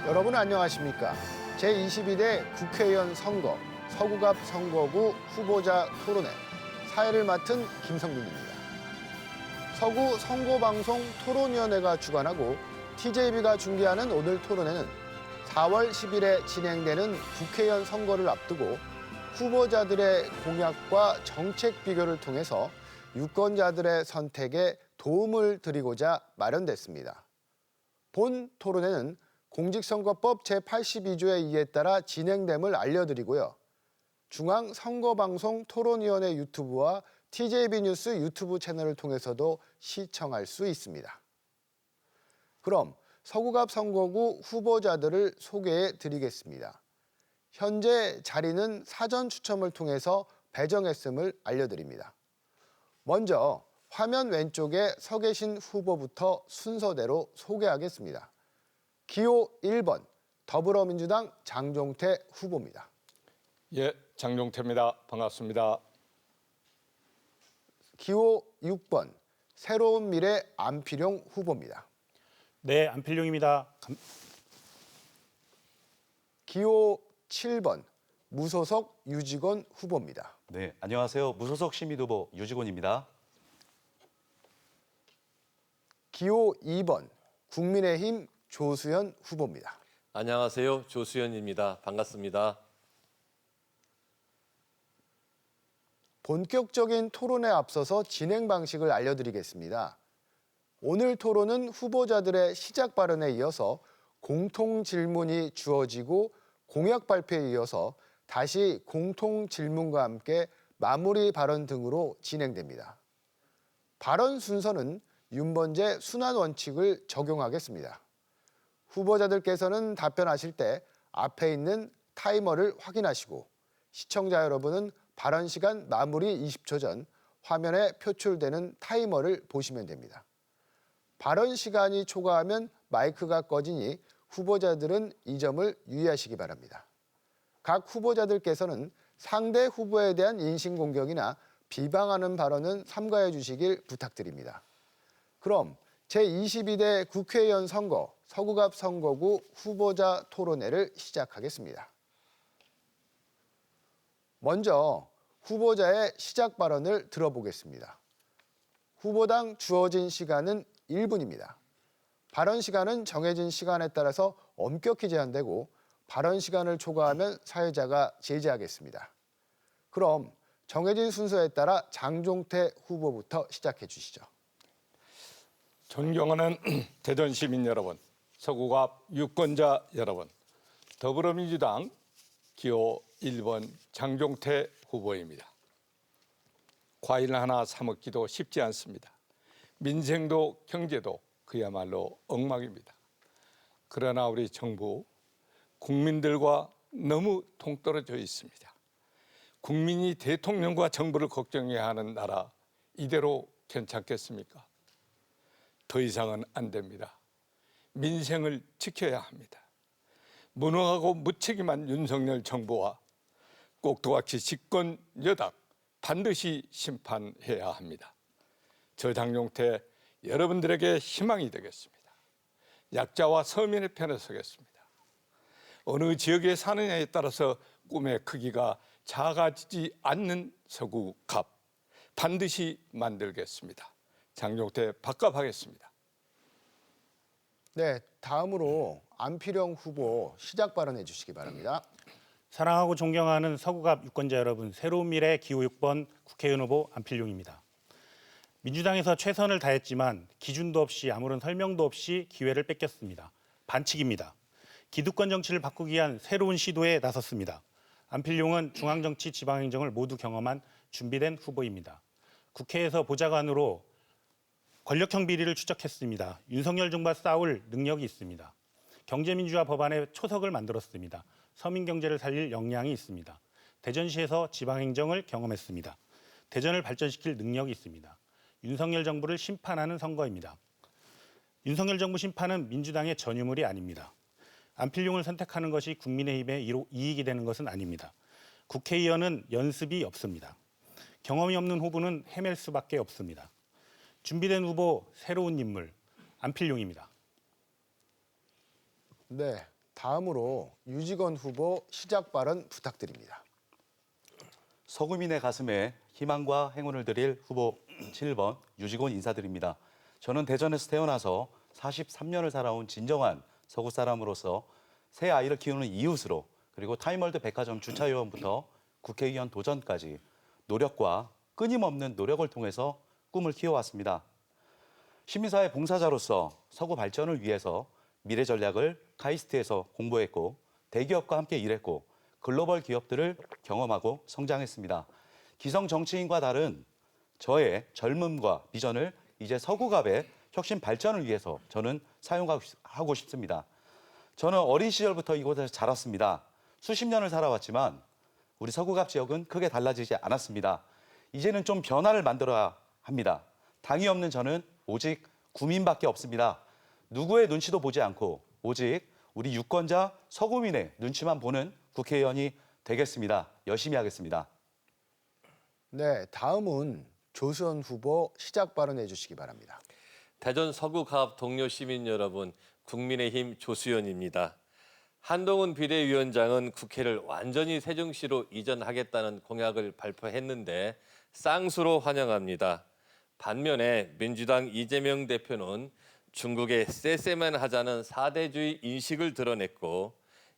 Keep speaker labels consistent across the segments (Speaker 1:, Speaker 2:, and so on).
Speaker 1: 여러분 안녕하십니까? 제22대 국회의원 선거 서구갑 선거구 후보자 토론회 사회를 맡은 김성민입니다. 서구 선거방송 토론위원회가 주관하고 TJB가 중계하는 오늘 토론회는 4월 10일에 진행되는 국회의원 선거를 앞두고 후보자들의 공약과 정책 비교를 통해서 유권자들의 선택에 도움을 드리고자 마련됐습니다. 본 토론회는 공직선거법 제82조의 이에 따라 진행됨을 알려드리고요. 중앙선거방송 토론위원회 유튜브와 TJB 뉴스 유튜브 채널을 통해서도 시청할 수 있습니다. 그럼 서구갑 선거구 후보자들을 소개해 드리겠습니다. 현재 자리는 사전 추첨을 통해서 배정했음을 알려드립니다. 먼저 화면 왼쪽에 서 계신 후보부터 순서대로 소개하겠습니다. 기호 1번 더불어민주당 장종태 후보입니다.
Speaker 2: 예, 장종태입니다. 반갑습니다.
Speaker 1: 기호 6번 새로운 미래 안필용 후보입니다.
Speaker 3: 네, 안필용입니다.
Speaker 1: 기호 7번 무소속 유직원 후보입니다.
Speaker 4: 네, 안녕하세요. 무소속 시민 후보 유직원입니다.
Speaker 1: 기호 2번 국민의힘 조수현 후보입니다.
Speaker 5: 안녕하세요. 조수현입니다. 반갑습니다.
Speaker 1: 본격적인 토론에 앞서서 진행 방식을 알려드리겠습니다. 오늘 토론은 후보자들의 시작 발언에 이어서 공통 질문이 주어지고 공약 발표에 이어서 다시 공통 질문과 함께 마무리 발언 등으로 진행됩니다. 발언 순서는 윤번제 순환 원칙을 적용하겠습니다. 후보자들께서는 답변하실 때 앞에 있는 타이머를 확인하시고 시청자 여러분은 발언 시간 마무리 20초 전 화면에 표출되는 타이머를 보시면 됩니다. 발언 시간이 초과하면 마이크가 꺼지니 후보자들은 이 점을 유의하시기 바랍니다. 각 후보자들께서는 상대 후보에 대한 인신공격이나 비방하는 발언은 삼가해 주시길 부탁드립니다. 그럼 제22대 국회의원 선거 서구갑 선거구 후보자 토론회를 시작하겠습니다. 먼저 후보자의 시작 발언을 들어보겠습니다. 후보당 주어진 시간은 1분입니다. 발언 시간은 정해진 시간에 따라서 엄격히 제한되고 발언 시간을 초과하면 사회자가 제지하겠습니다. 그럼 정해진 순서에 따라 장종태 후보부터 시작해 주시죠.
Speaker 2: 존경하는 대전 시민 여러분, 서구갑 유권자 여러분, 더불어민주당 기호 1번 장종태 후보입니다. 과일 하나 사 먹기도 쉽지 않습니다. 민생도 경제도 그야말로 엉망입니다. 그러나 우리 정부, 국민들과 너무 동떨어져 있습니다. 국민이 대통령과 정부를 걱정해야 하는 나라, 이대로 괜찮겠습니까? 더 이상은 안 됩니다. 민생을 지켜야 합니다. 무능하고 무책임한 윤석열 정부와 꼭두각시 집권 여당 반드시 심판해야 합니다. 저 장종태 여러분들에게 희망이 되겠습니다. 약자와 서민의 편에 서겠습니다. 어느 지역에 사느냐에 따라서 꿈의 크기가 작아지지 않는 서구갑 반드시 만들겠습니다. 장종태 박갑하겠습니다.
Speaker 1: 네, 다음으로 안필용 후보 시작 발언해 주시기 바랍니다.
Speaker 3: 사랑하고 존경하는 서구갑 유권자 여러분, 새로운 미래 기호 6번 국회의원 후보 안필용입니다. 민주당에서 최선을 다했지만 기준도 없이 아무런 설명도 없이 기회를 뺏겼습니다. 반칙입니다. 기득권 정치를 바꾸기 위한 새로운 시도에 나섰습니다. 안필용은 중앙정치, 지방행정을 모두 경험한 준비된 후보입니다. 국회에서 보좌관으로 권력형 비리를 추적했습니다. 윤석열 정부와 싸울 능력이 있습니다. 경제민주화 법안에 초석을 만들었습니다. 서민 경제를 살릴 역량이 있습니다. 대전시에서 지방행정을 경험했습니다. 대전을 발전시킬 능력이 있습니다. 윤석열 정부를 심판하는 선거입니다. 윤석열 정부 심판은 민주당의 전유물이 아닙니다. 안필용을 선택하는 것이 국민의힘의 이익이 되는 것은 아닙니다. 국회의원은 연습이 없습니다. 경험이 없는 후보는 헤맬 수밖에 없습니다. 준비된 후보, 새로운 인물, 안필용입니다.
Speaker 1: 네, 다음으로 유직원 후보 시작 발언 부탁드립니다.
Speaker 4: 서구민의 가슴에 희망과 행운을 드릴 후보 7번 유직원 인사드립니다. 저는 대전에서 태어나서 43년을 살아온 진정한 서구 사람으로서 새 아이를 키우는 이웃으로 그리고 타임월드 백화점 주차요원부터 국회의원 도전까지 노력과 끊임없는 노력을 통해서 꿈을 키워왔습니다. 시민사회 봉사자로서 서구 발전을 위해서 미래 전략을 카이스트에서 공부했고 대기업과 함께 일했고 글로벌 기업들을 경험하고 성장했습니다. 기성 정치인과 다른 저의 젊음과 비전을 이제 서구갑의 혁신 발전을 위해서 저는 사용하고 싶습니다. 저는 어린 시절부터 이곳에서 자랐습니다. 수십 년을 살아왔지만 우리 서구갑 지역은 크게 달라지지 않았습니다. 이제는 좀 변화를 만들어야 합니다. 당이 없는 저는 오직 구민밖에 없습니다. 누구의 눈치도 보지 않고 오직 우리 유권자 서구민의 눈치만 보는 국회의원이 되겠습니다. 열심히 하겠습니다.
Speaker 1: 네, 다음은 조수연 후보 시작 발언해 주시기 바랍니다.
Speaker 5: 대전 서구갑 동료 시민 여러분, 국민의힘 조수연입니다. 한동훈 비대위원장은 국회를 완전히 세종시로 이전하겠다는 공약을 발표했는데 쌍수로 환영합니다. 반면에 민주당 이재명 대표는 중국에 쎄쎄만 하자는 사대주의 인식을 드러냈고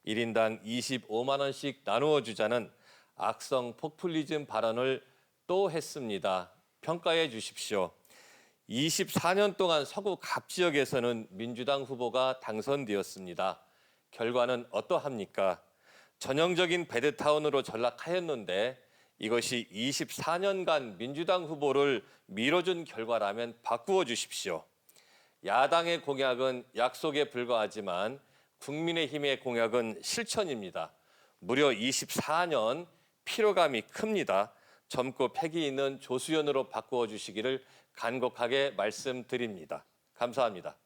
Speaker 5: 1인당 25만 원씩 나누어 주자는 악성 포퓰리즘 발언을 또 했습니다. 평가해 주십시오. 24년 동안 서구 갑 지역에서는 민주당 후보가 당선되었습니다. 결과는 어떠합니까? 전형적인 배드타운으로 전락하였는데 이것이 24년간 민주당 후보를 밀어준 결과라면 바꾸어 주십시오. 야당의 공약은 약속에 불과하지만 국민의힘의 공약은 실천입니다. 무려 24년 피로감이 큽니다. 젊고 패기 있는 조수연으로 바꾸어 주시기를 간곡하게 말씀드립니다. 감사합니다.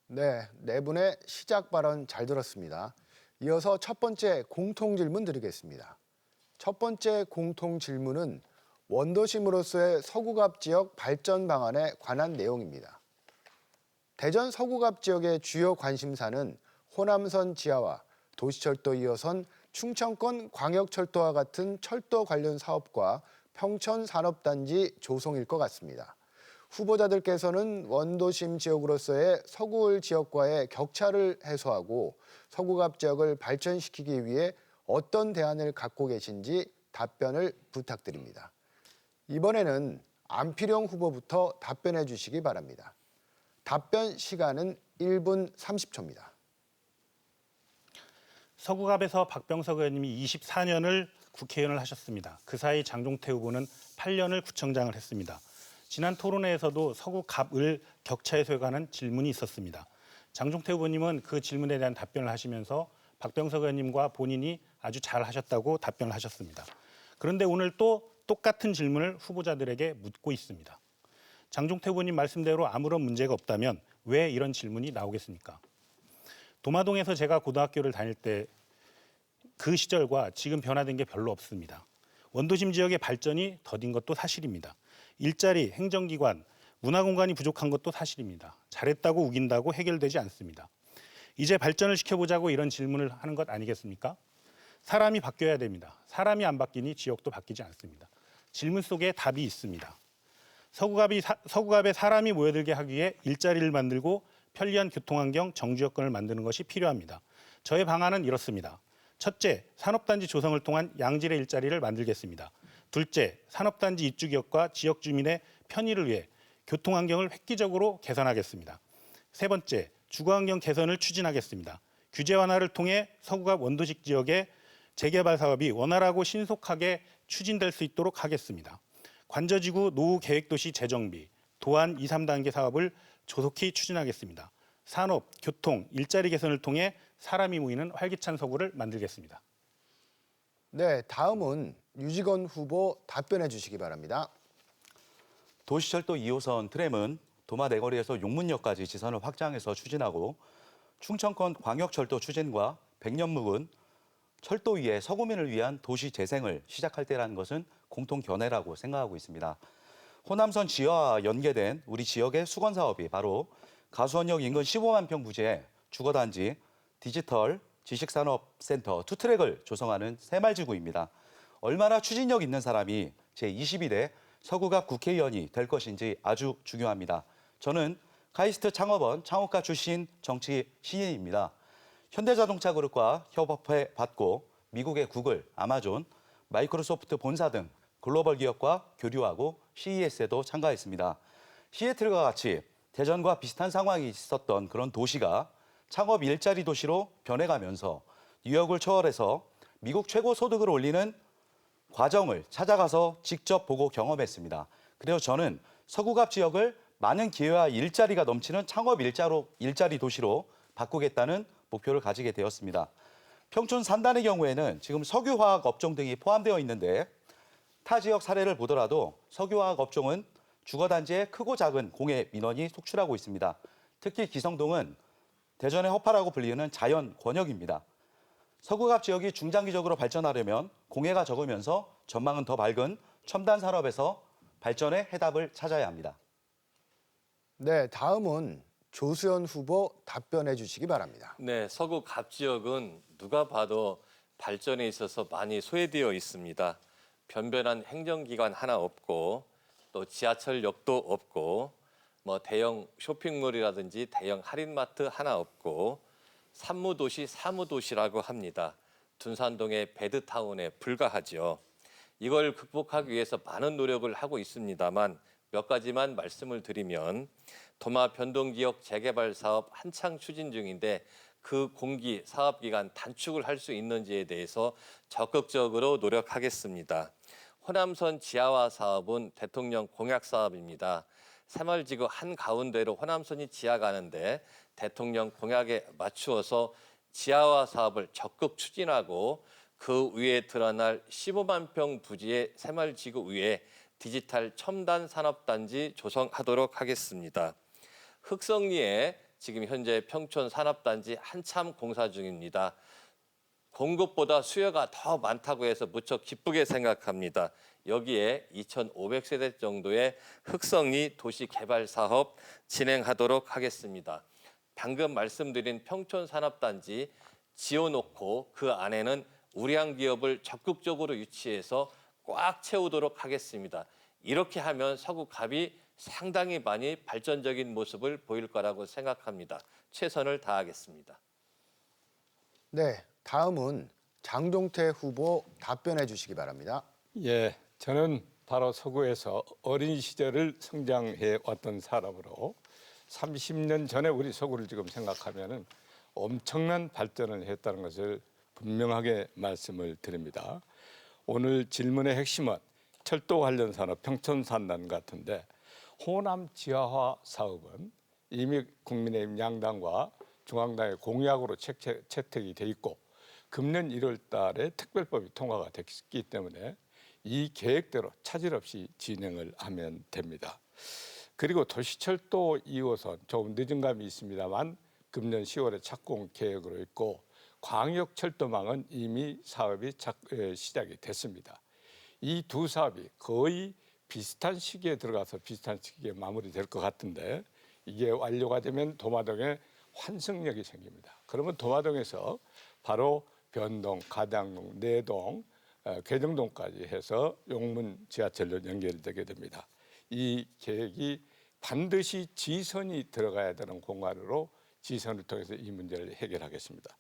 Speaker 1: 네, 네 분의 시작 발언 잘 들었습니다. 이어서 첫 번째 공통 질문 드리겠습니다. 첫 번째 공통 질문은 원도심으로서의 서구갑 지역 발전 방안에 관한 내용입니다. 대전 서구갑 지역의 주요 관심사는 호남선 지하와 도시철도 2호선, 충청권 광역철도와 같은 철도 관련 사업과 평천산업단지 조성일 것 같습니다. 후보자들께서는 원도심 지역으로서의 서구을 지역과의 격차를 해소하고 서구갑 지역을 발전시키기 위해 어떤 대안을 갖고 계신지 답변을 부탁드립니다. 이번에는 안필영 후보부터 답변해 주시기 바랍니다. 답변 시간은 1분 30초입니다.
Speaker 3: 서구갑에서 박병석 의원님이 24년을 국회의원을 하셨습니다. 그 사이 장종태 후보는 8년을 구청장을 했습니다. 지난 토론회에서도 서구갑을 격차 해소에 관한 질문이 있었습니다. 장종태 후보님은 그 질문에 대한 답변을 하시면서 박병석 의원님과 본인이 아주 잘 하셨다고 답변을 하셨습니다. 그런데 오늘 또 똑같은 질문을 후보자들에게 묻고 있습니다. 장종태 후보님 말씀대로 아무런 문제가 없다면 왜 이런 질문이 나오겠습니까? 도마동에서 제가 고등학교를 다닐 때 그 시절과 지금 변화된 게 별로 없습니다. 원도심 지역의 발전이 더딘 것도 사실입니다. 일자리, 행정기관, 문화공간이 부족한 것도 사실입니다. 잘했다고 우긴다고 해결되지 않습니다. 이제 발전을 시켜보자고 이런 질문을 하는 것 아니겠습니까? 사람이 바뀌어야 됩니다. 사람이 안 바뀌니 지역도 바뀌지 않습니다. 질문 속에 답이 있습니다. 서구갑에 사람이 모여들게 하기 위해 일자리를 만들고 편리한 교통환경, 정주여건을 만드는 것이 필요합니다. 저의 방안은 이렇습니다. 첫째, 산업단지 조성을 통한 양질의 일자리를 만들겠습니다. 둘째, 산업단지 입주기업과 지역 주민의 편의를 위해 교통환경을 획기적으로 개선하겠습니다. 세 번째, 주거환경 개선을 추진하겠습니다. 규제 완화를 통해 서구갑 원도식 지역의 재개발 사업이 원활하고 신속하게 추진될 수 있도록 하겠습니다. 관저지구 노후 계획도시 재정비, 도안 2, 3단계 사업을 조속히 추진하겠습니다. 산업, 교통, 일자리 개선을 통해 사람이 모이는 활기찬 서구를 만들겠습니다.
Speaker 1: 네, 다음은 유직원 후보 답변해 주시기 바랍니다.
Speaker 4: 도시철도 2호선 트램은 도마 내거리에서 용문역까지 지선을 확장해서 추진하고 충청권 광역철도 추진과 백년 묵은 철도 위에 서구민을 위한 도시 재생을 시작할 때라는 것은 공통 견해라고 생각하고 있습니다. 호남선 지하와 연계된 우리 지역의 수건 사업이 바로 가수원역 인근 15만 평 부지의 주거단지 디지털 지식산업센터 투트랙을 조성하는 새말지구입니다. 얼마나 추진력 있는 사람이 제22대 서구갑 국회의원이 될 것인지 아주 중요합니다. 저는 카이스트 창업원 창업가 출신 정치 신인입니다. 현대자동차그룹과 협업해 받고 미국의 구글, 아마존, 마이크로소프트 본사 등 글로벌 기업과 교류하고 CES에도 참가했습니다. 시애틀과 같이 대전과 비슷한 상황이 있었던 그런 도시가 창업 일자리 도시로 변해가면서 뉴욕을 초월해서 미국 최고 소득을 올리는 과정을 찾아가서 직접 보고 경험했습니다. 그래서 저는 서구갑 지역을 많은 기회와 일자리가 넘치는 창업 일자리 도시로 바꾸겠다는 목표를 가지게 되었습니다. 평촌 산단의 경우에는 지금 석유화학 업종 등이 포함되어 있는데 타 지역 사례를 보더라도 석유화학 업종은 주거단지의 크고 작은 공해 민원이 속출하고 있습니다. 특히 기성동은 대전의 허파라고 불리는 자연 권역입니다. 서구갑 지역이 중장기적으로 발전하려면 공해가 적으면서 전망은 더 밝은 첨단 산업에서 발전의 해답을 찾아야 합니다.
Speaker 1: 네, 다음은 조수연 후보 답변해 주시기 바랍니다.
Speaker 5: 네, 서구 갑 지역은 누가 봐도 발전에 있어서 많이 소외되어 있습니다. 변변한 행정기관 하나 없고 또 지하철역도 없고 뭐 대형 쇼핑몰이라든지 대형 할인마트 하나 없고 산무도시, 사무도시라고 합니다. 둔산동의 배드타운에 불과하죠. 이걸 극복하기 위해서 많은 노력을 하고 있습니다만 몇 가지만 말씀을 드리면 도마 변동기역 재개발 사업 한창 추진 중인데 그 공기 사업 기간 단축을 할 수 있는지에 대해서 적극적으로 노력하겠습니다. 호남선 지하화 사업은 대통령 공약 사업입니다. 새마을지구 한가운데로 호남선이 지하가는데 대통령 공약에 맞추어서 지하화 사업을 적극 추진하고 그 위에 드러날 15만 평 부지의 새마을지구 위에 디지털 첨단 산업단지 조성하도록 하겠습니다. 흑성리에 지금 현재 평촌 산업단지 한참 공사 중입니다. 공급보다 수요가 더 많다고 해서 무척 기쁘게 생각합니다. 여기에 2,500세대 정도의 흑성리 도시개발 사업 진행하도록 하겠습니다. 방금 말씀드린 평촌 산업단지 지어놓고 그 안에는 우량 기업을 적극적으로 유치해서 꽉 채우도록 하겠습니다. 이렇게 하면 서구갑이 상당히 많이 발전적인 모습을 보일 거라고 생각합니다. 최선을 다하겠습니다.
Speaker 1: 네, 다음은 장종태 후보 답변해 주시기 바랍니다.
Speaker 2: 예, 저는 바로 서구에서 어린 시절을 성장해 왔던 사람으로 30년 전에 우리 서구를 지금 생각하면은 엄청난 발전을 했다는 것을 분명하게 말씀을 드립니다. 오늘 질문의 핵심은 철도 관련 산업 평촌산단 같은데 호남 지하화 사업은 이미 국민의힘 양당과 중앙당의 공약으로 채택이 돼 있고 금년 1월 달에 특별법이 통과가 됐기 때문에 이 계획대로 차질 없이 진행을 하면 됩니다. 그리고 도시철도 2호선 조금 늦은 감이 있습니다만 금년 10월에 착공 계획으로 있고 광역철도망은 이미 사업이 시작이 됐습니다. 이 두 사업이 거의 비슷한 시기에 들어가서 비슷한 시기에 마무리될 것 같은데 이게 완료가 되면 도마동에 환승역이 생깁니다. 그러면 도마동에서 바로 변동, 가당동, 내동, 괴정동까지 해서 용문 지하철로 연결되게 됩니다. 이 계획이 반드시 지선이 들어가야 되는 공간으로 지선을 통해서 이 문제를 해결하겠습니다.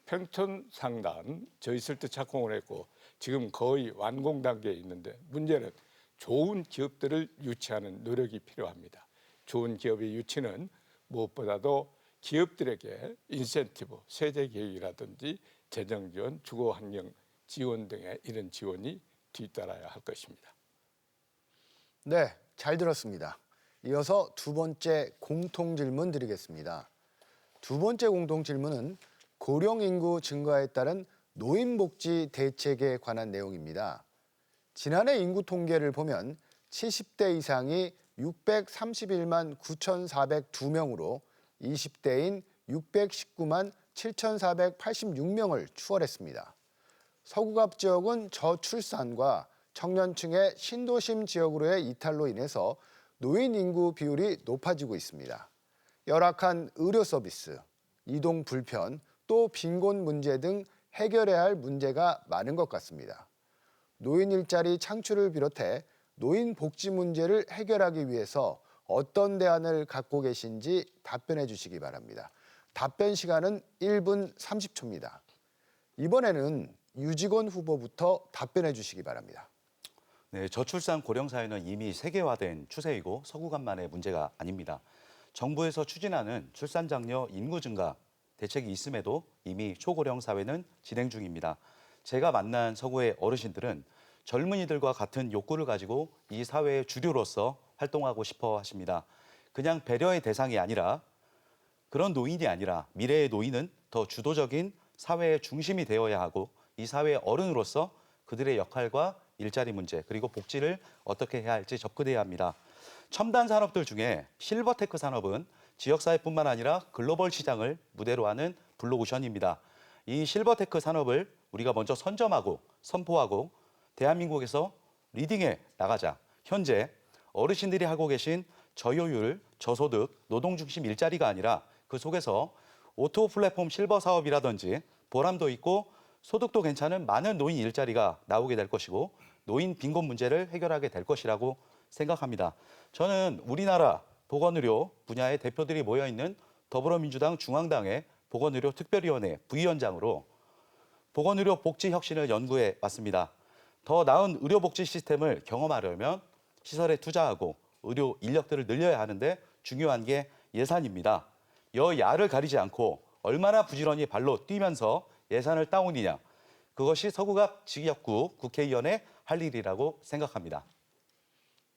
Speaker 2: 평촌 상단 저 있을 때 착공을 했고 지금 거의 완공 단계에 있는데 문제는 좋은 기업들을 유치하는 노력이 필요합니다. 좋은 기업의 유치는 무엇보다도 기업들에게 인센티브, 세제 계획이라든지 재정 지원, 주거 환경 지원 등의 이런 지원이 뒤따라야 할 것입니다.
Speaker 1: 네, 잘 들었습니다. 이어서 두 번째 공통 질문 드리겠습니다. 두 번째 공통 질문은 고령 인구 증가에 따른 노인복지 대책에 관한 내용입니다. 지난해 인구 통계를 보면 70대 이상이 631만 9,402명으로 20대인 619만 7,486명을 추월했습니다. 서구갑 지역은 저출산과 청년층의 신도심 지역으로의 이탈로 인해서 노인 인구 비율이 높아지고 있습니다. 열악한 의료 서비스, 이동 불편, 또 빈곤 문제 등 해결해야 할 문제가 많은 것 같습니다. 노인 일자리 창출을 비롯해 노인 복지 문제를 해결하기 위해서 어떤 대안을 갖고 계신지 답변해 주시기 바랍니다. 답변 시간은 1분 30초입니다. 이번에는 유직원 후보부터 답변해 주시기 바랍니다.
Speaker 4: 네, 저출산 고령 사회는 이미 세계화된 추세이고 서구 간만의 문제가 아닙니다. 정부에서 추진하는 출산 장려 인구 증가 대책이 있음에도 이미 초고령 사회는 진행 중입니다. 제가 만난 서구의 어르신들은 젊은이들과 같은 욕구를 가지고 이 사회의 주류로서 활동하고 싶어 하십니다. 그냥 배려의 대상이 아니라 그런 노인이 아니라 미래의 노인은 더 주도적인 사회의 중심이 되어야 하고 이 사회의 어른으로서 그들의 역할과 일자리 문제 그리고 복지를 어떻게 해야 할지 접근해야 합니다. 첨단 산업들 중에 실버테크 산업은 지역사회뿐만 아니라 글로벌 시장을 무대로 하는 블루오션입니다. 이 실버테크 산업을 우리가 먼저 선점하고 선포하고 대한민국에서 리딩해 나가자. 현재 어르신들이 하고 계신 저효율, 저소득, 노동 중심 일자리가 아니라 그 속에서 오토 플랫폼 실버 사업이라든지 보람도 있고 소득도 괜찮은 많은 노인 일자리가 나오게 될 것이고 노인 빈곤 문제를 해결하게 될 것이라고 생각합니다. 저는 우리나라 보건의료 분야의 대표들이 모여있는 더불어민주당 중앙당의 보건의료 특별위원회 부위원장으로 보건의료 복지 혁신을 연구해 왔습니다. 더 나은 의료복지 시스템을 경험하려면 시설에 투자하고 의료 인력들을 늘려야 하는데 중요한 게 예산입니다. 여야를 가리지 않고 얼마나 부지런히 발로 뛰면서 예산을 따오느냐. 그것이 서구갑 지역구 국회의원의 할 일이라고 생각합니다.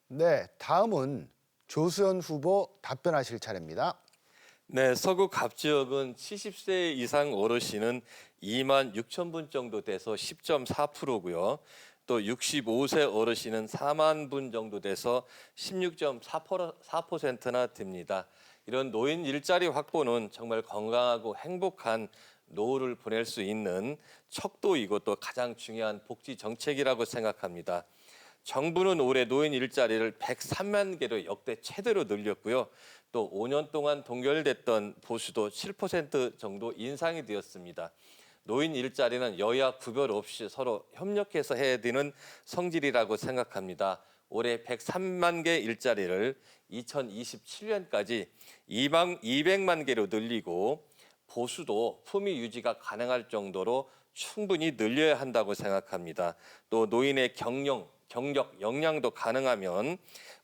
Speaker 1: 네, 다음은 조수연 후보 답변하실 차례입니다.
Speaker 5: 네, 서구 갑 지역은 70세 이상 어르신은 2만 6천 분 정도 돼서 10.4%고요. 또 65세 어르신은 4만 분 정도 돼서 16.4%나 됩니다. 이런 노인 일자리 확보는 정말 건강하고 행복한 노후를 보낼 수 있는 척도이고 또 가장 중요한 복지 정책이라고 생각합니다. 정부는 올해 노인 일자리를 103만 개로 역대 최대로 늘렸고요. 또 5년 동안 동결됐던 보수도 7% 정도 인상이 되었습니다. 노인 일자리는 여야 구별 없이 서로 협력해서 해야 되는 성질이라고 생각합니다. 올해 103만 개 일자리를 2027년까지 200만 개로 늘리고 보수도 품위 유지가 가능할 정도로 충분히 늘려야 한다고 생각합니다. 또 노인의 경력, 역량도 가능하면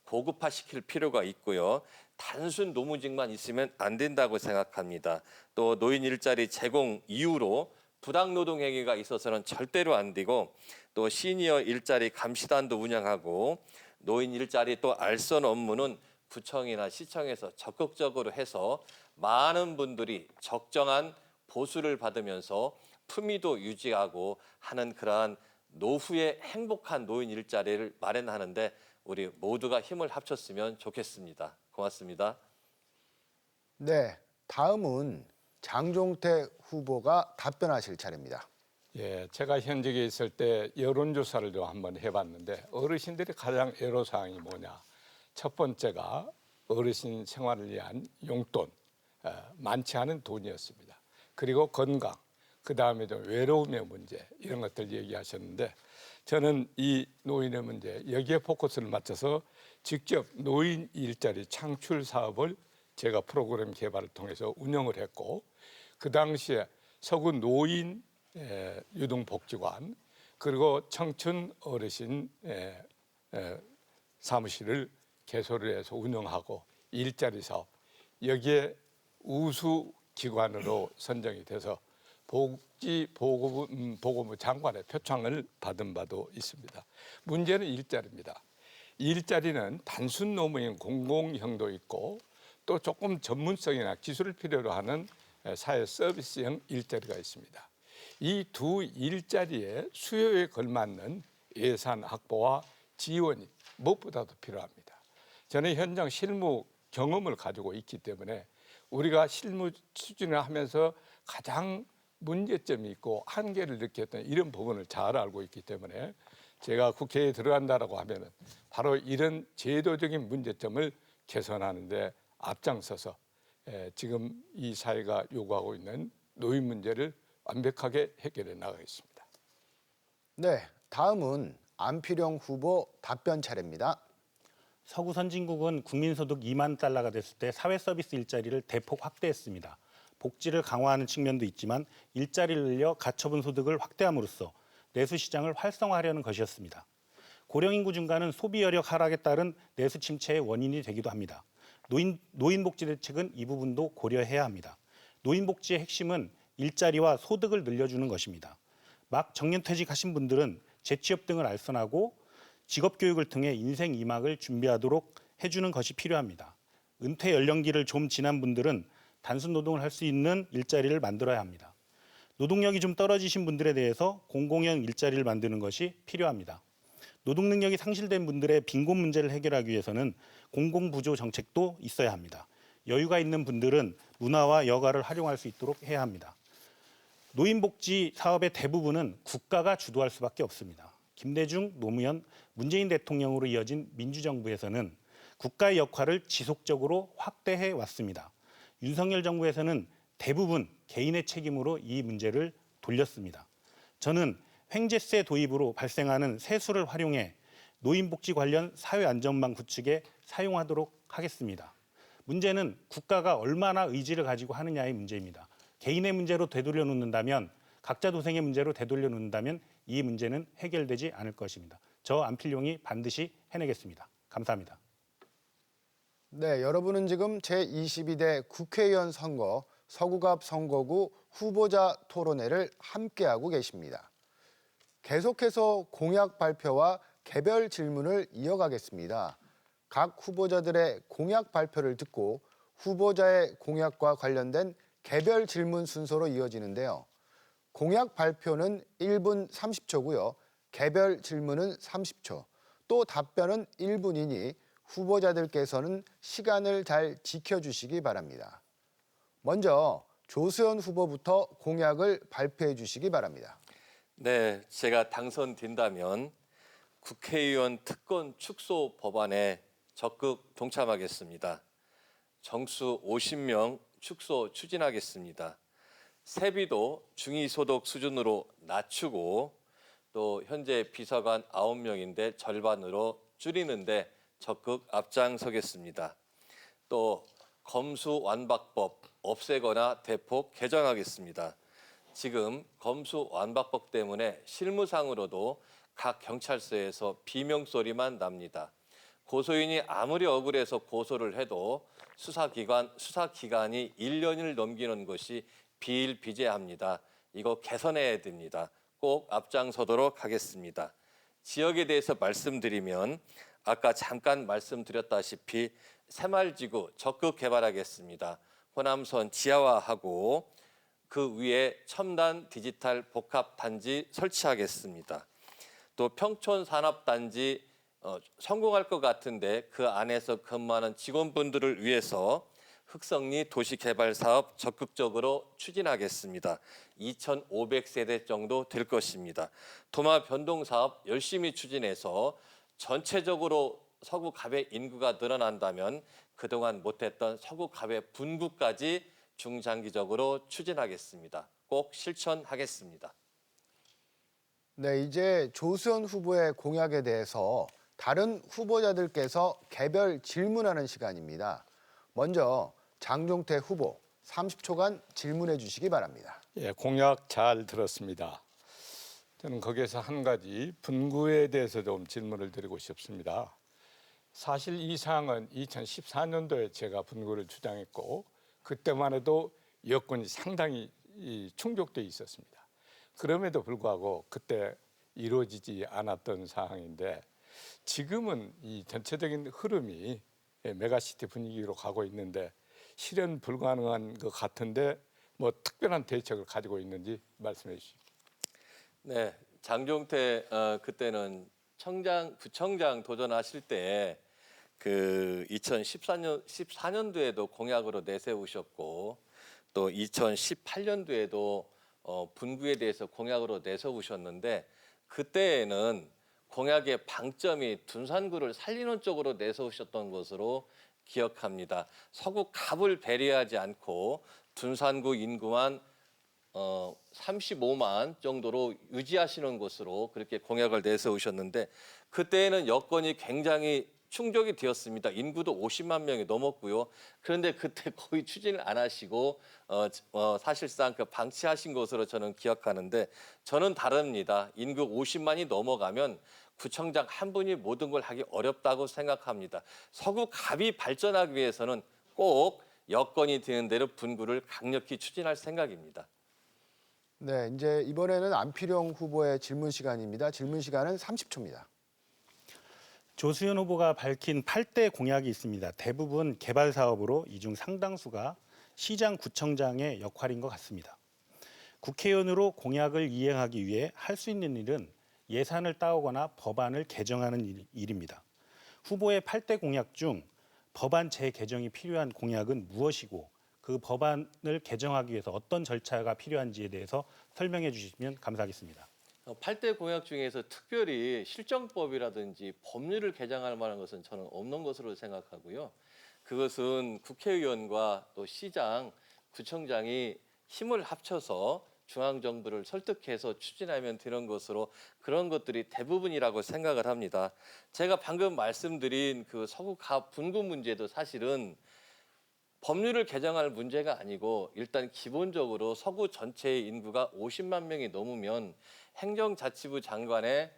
Speaker 5: 고급화시킬 필요가 있고요. 단순 노무직만 있으면 안 된다고 생각합니다. 또 노인 일자리 제공 이후로 부당노동 행위가 있어서는 절대로 안 되고 또 시니어 일자리 감시단도 운영하고 노인 일자리 또 알선 업무는 구청이나 시청에서 적극적으로 해서 많은 분들이 적정한 보수를 받으면서 품위도 유지하고 하는 그러한 노후의 행복한 노인 일자리를 마련하는데 우리 모두가 힘을 합쳤으면 좋겠습니다. 고맙습니다.
Speaker 1: 네, 다음은 장종태 후보가 답변하실 차례입니다.
Speaker 2: 예, 제가 현직에 있을 때 여론조사를 좀 한번 해봤는데 어르신들이 가장 애로사항이 뭐냐. 첫 번째가 어르신 생활을 위한 용돈, 많지 않은 돈이었습니다. 그리고 건강, 그다음에 좀 외로움의 문제 이런 것들 얘기하셨는데 저는 이 노인의 문제 여기에 포커스를 맞춰서 직접 노인 일자리 창출 사업을 제가 프로그램 개발을 통해서 운영을 했고 그 당시에 서구 노인 유등복지관 그리고 청춘 어르신 사무실을 개소를 해서 운영하고 일자리 사업 여기에 우수 기관으로 선정이 돼서 보건부 장관의 표창을 받은 바도 있습니다. 문제는 일자리입니다. 일자리는 단순 노무인 공공형도 있고 또 조금 전문성이나 기술을 필요로 하는 사회 서비스형 일자리가 있습니다. 이 두 일자리의 수요에 걸맞는 예산 확보와 지원이 무엇보다도 필요합니다. 저는 현장 실무 경험을 가지고 있기 때문에 우리가 실무 추진을 하면서 가장 문제점이 있고 한계를 느꼈던 이런 부분을 잘 알고 있기 때문에 제가 국회에 들어간다라고 하면은 바로 이런 제도적인 문제점을 개선하는 데 앞장서서 지금 이 사회가 요구하고 있는 노인 문제를 완벽하게 해결해 나가겠습니다.
Speaker 1: 네, 다음은 안필용 후보 답변 차례입니다.
Speaker 3: 서구 선진국은 국민소득 2만 달러가 됐을 때 사회 서비스 일자리를 대폭 확대했습니다. 복지를 강화하는 측면도 있지만 일자리를 늘려 가처분 소득을 확대함으로써 내수 시장을 활성화하려는 것이었습니다. 고령 인구 증가는 소비 여력 하락에 따른 내수 침체의 원인이 되기도 합니다. 노인 복지 대책은 이 부분도 고려해야 합니다. 노인 복지의 핵심은 일자리와 소득을 늘려주는 것입니다. 막 정년퇴직하신 분들은 재취업 등을 알선하고 직업교육을 통해 인생 2막을 준비하도록 해주는 것이 필요합니다. 은퇴 연령기를 좀 지난 분들은 단순 노동을 할 수 있는 일자리를 만들어야 합니다. 노동력이 좀 떨어지신 분들에 대해서 공공형 일자리를 만드는 것이 필요합니다. 노동 능력이 상실된 분들의 빈곤 문제를 해결하기 위해서는 공공부조 정책도 있어야 합니다. 여유가 있는 분들은 문화와 여가를 활용할 수 있도록 해야 합니다. 노인복지 사업의 대부분은 국가가 주도할 수밖에 없습니다. 김대중, 노무현, 문재인 대통령으로 이어진 민주정부에서는 국가의 역할을 지속적으로 확대해 왔습니다. 윤석열 정부에서는 대부분 개인의 책임으로 이 문제를 돌렸습니다. 저는 횡재세 도입으로 발생하는 세수를 활용해 노인복지 관련 사회안전망 구축에 사용하도록 하겠습니다. 문제는 국가가 얼마나 의지를 가지고 하느냐의 문제입니다. 개인의 문제로 되돌려 놓는다면, 각자 도생의 문제로 되돌려 놓는다면 이 문제는 해결되지 않을 것입니다. 저 안필용이 반드시 해내겠습니다. 감사합니다.
Speaker 1: 네, 여러분은 지금 제22대 국회의원 선거 서구갑 선거구 후보자 토론회를 함께하고 계십니다. 계속해서 공약 발표와 개별 질문을 이어가겠습니다. 각 후보자들의 공약 발표를 듣고 후보자의 공약과 관련된 개별 질문 순서로 이어지는데요. 공약 발표는 1분 30초고요. 개별 질문은 30초, 또 답변은 1분이니 후보자들께서는 시간을 잘 지켜주시기 바랍니다. 먼저 조수연 후보부터 공약을 발표해 주시기 바랍니다.
Speaker 5: 네, 제가 당선된다면 국회의원 특권 축소 법안에 적극 동참하겠습니다. 정수 50명 축소 추진하겠습니다. 세비도 중위소득 수준으로 낮추고 또 현재 비서관 9명인데 절반으로 줄이는데 적극 앞장서겠습니다. 또 검수완박법 없애거나 대폭 개정하겠습니다. 지금 검수완박법 때문에 실무상으로도 각 경찰서에서 비명소리만 납니다. 고소인이 아무리 억울해서 고소를 해도 수사기간이 1년을 넘기는 것이 비일비재합니다. 이거 개선해야 됩니다. 꼭 앞장서도록 하겠습니다. 지역에 대해서 말씀드리면 아까 잠깐 말씀드렸다시피 새마을지구 적극 개발하겠습니다. 호남선 지하화하고 그 위에 첨단 디지털 복합단지 설치하겠습니다. 또 평촌산업단지 성공할 것 같은데 그 안에서 근무하는 직원분들을 위해서 흑성리 도시개발사업 적극적으로 추진하겠습니다. 2,500세대 정도 될 것입니다. 도마 변동사업 열심히 추진해서 전체적으로 서구갑의 인구가 늘어난다면 그동안 못했던 서구갑의 분구까지 중장기적으로 추진하겠습니다. 꼭 실천하겠습니다.
Speaker 1: 네, 이제 조수연 후보의 공약에 대해서 다른 후보자들께서 개별 질문하는 시간입니다. 먼저 장종태 후보 30초간 질문해 주시기 바랍니다.
Speaker 2: 예, 공약 잘 들었습니다. 저는 거기에서 한 가지 분구에 대해서 좀 질문을 드리고 싶습니다. 사실 이 사항은 2014년도에 제가 분구를 주장했고 그때만 해도 여건이 상당히 충족돼 있었습니다. 그럼에도 불구하고 그때 이루어지지 않았던 사항인데 지금은 이 전체적인 흐름이 메가시티 분위기로 가고 있는데 실현 불가능한 것 같은데 뭐 특별한 대책을 가지고 있는지 말씀해 주시죠.
Speaker 5: 네, 장종태 그때는 부청장 도전하실 때 그 2014년도에도 공약으로 내세우셨고 또 2018년도에도 분구에 대해서 공약으로 내세우셨는데 그때에는 공약의 방점이 둔산구를 살리는 쪽으로 내세우셨던 것으로 기억합니다. 서구 갑을 배려하지 않고 둔산구 인구만 35만 정도로 유지하시는 것으로 그렇게 공약을 내세우셨는데 그때에는 여건이 굉장히 충족이 되었습니다. 인구도 50만 명이 넘었고요. 그런데 그때 거의 추진을 안 하시고 사실상 그 방치하신 것으로 저는 기억하는데 저는 다릅니다. 인구 50만이 넘어가면 구청장 한 분이 모든 걸 하기 어렵다고 생각합니다. 서구갑이 발전하기 위해서는 꼭 여건이 되는 대로 분구를 강력히 추진할 생각입니다.
Speaker 1: 네, 이제 이번에는 안필용 후보의 질문 시간입니다. 질문 시간은 30초입니다.
Speaker 3: 조수현 후보가 밝힌 8대 공약이 있습니다. 대부분 개발 사업으로 이 중 상당수가 시장, 구청장의 역할인 것 같습니다. 국회의원으로 공약을 이행하기 위해 할 수 있는 일은 예산을 따오거나 법안을 개정하는 일입니다. 후보의 8대 공약 중 법안 재개정이 필요한 공약은 무엇이고 그 법안을 개정하기 위해서 어떤 절차가 필요한지에 대해서 설명해 주시면 감사하겠습니다.
Speaker 5: 8대 공약 중에서 특별히 실정법이라든지 법률을 개정할 만한 것은 저는 없는 것으로 생각하고요. 그것은 국회의원과 또 시장, 구청장이 힘을 합쳐서 중앙정부를 설득해서 추진하면 되는 것으로 그런 것들이 대부분이라고 생각을 합니다. 제가 방금 말씀드린 그 서구갑 분구 문제도 사실은 법률을 개정할 문제가 아니고 일단 기본적으로 서구 전체의 인구가 50만 명이 넘으면 행정자치부 장관의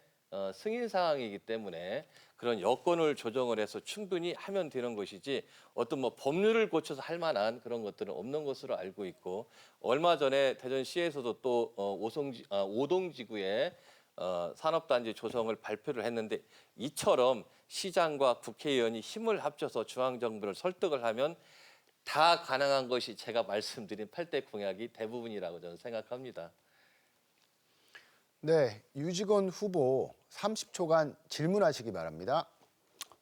Speaker 5: 승인 사항이기 때문에 그런 여건을 조정을 해서 충분히 하면 되는 것이지 어떤 뭐 법률을 고쳐서 할 만한 그런 것들은 없는 것으로 알고 있고 얼마 전에 대전시에서도 또 오동지구에 산업단지 조성을 발표를 했는데 이처럼 시장과 국회의원이 힘을 합쳐서 중앙정부를 설득을 하면 다 가능한 것이 제가 말씀드린 8대 공약이 대부분이라고 저는 생각합니다.
Speaker 1: 네, 유직원 후보 30초간 질문하시기 바랍니다.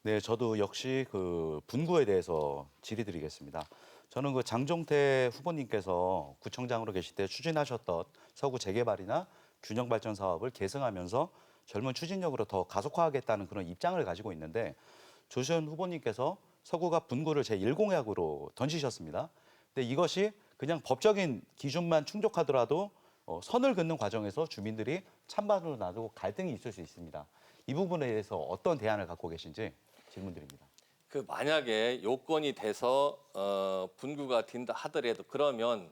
Speaker 4: 네, 저도 역시 그 분구에 대해서 질의드리겠습니다. 저는 그 장종태 후보님께서 구청장으로 계실 때 추진하셨던 서구 재개발이나 균형 발전 사업을 계승하면서 젊은 추진력으로 더 가속화하겠다는 그런 입장을 가지고 있는데 조수현 후보님께서 서구갑 분구를 제1공약으로 던지셨습니다. 근데 이것이 그냥 법적인 기준만 충족하더라도 선을 긋는 과정에서 주민들이 찬반으로 나누고 갈등이 있을 수 있습니다. 이 부분에 대해서 어떤 대안을 갖고 계신지 질문드립니다.
Speaker 5: 그 만약에 요건이 돼서 분구가 된다 하더라도 그러면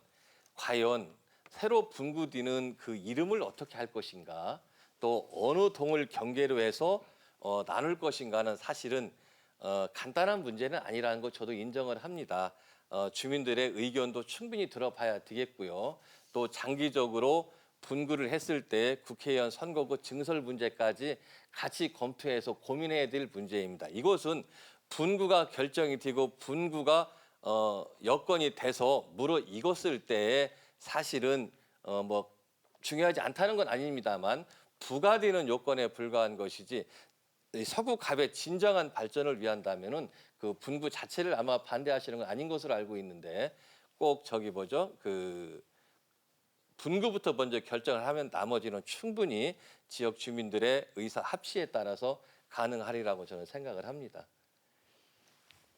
Speaker 5: 과연 새로 분구되는 그 이름을 어떻게 할 것인가 또 어느 동을 경계로 해서 나눌 것인가는 사실은 간단한 문제는 아니라는 거 저도 인정을 합니다. 주민들의 의견도 충분히 들어봐야 되겠고요. 또 장기적으로 분구를 했을 때 국회의원 선거구 증설 문제까지 같이 검토해서 고민해야 될 문제입니다. 이것은 분구가 결정이 되고 분구가 여건이 돼서 무려 익었을 때에 사실은 뭐 중요하지 않다는 건 아닙니다만 부과되는 요건에 불과한 것이지 서구갑의 진정한 발전을 위한다면은 그 분구 자체를 아마 반대하시는 건 아닌 것으로 알고 있는데 꼭 그 분구부터 먼저 결정을 하면 나머지는 충분히 지역 주민들의 의사 합치에 따라서 가능하리라고 저는 생각을 합니다.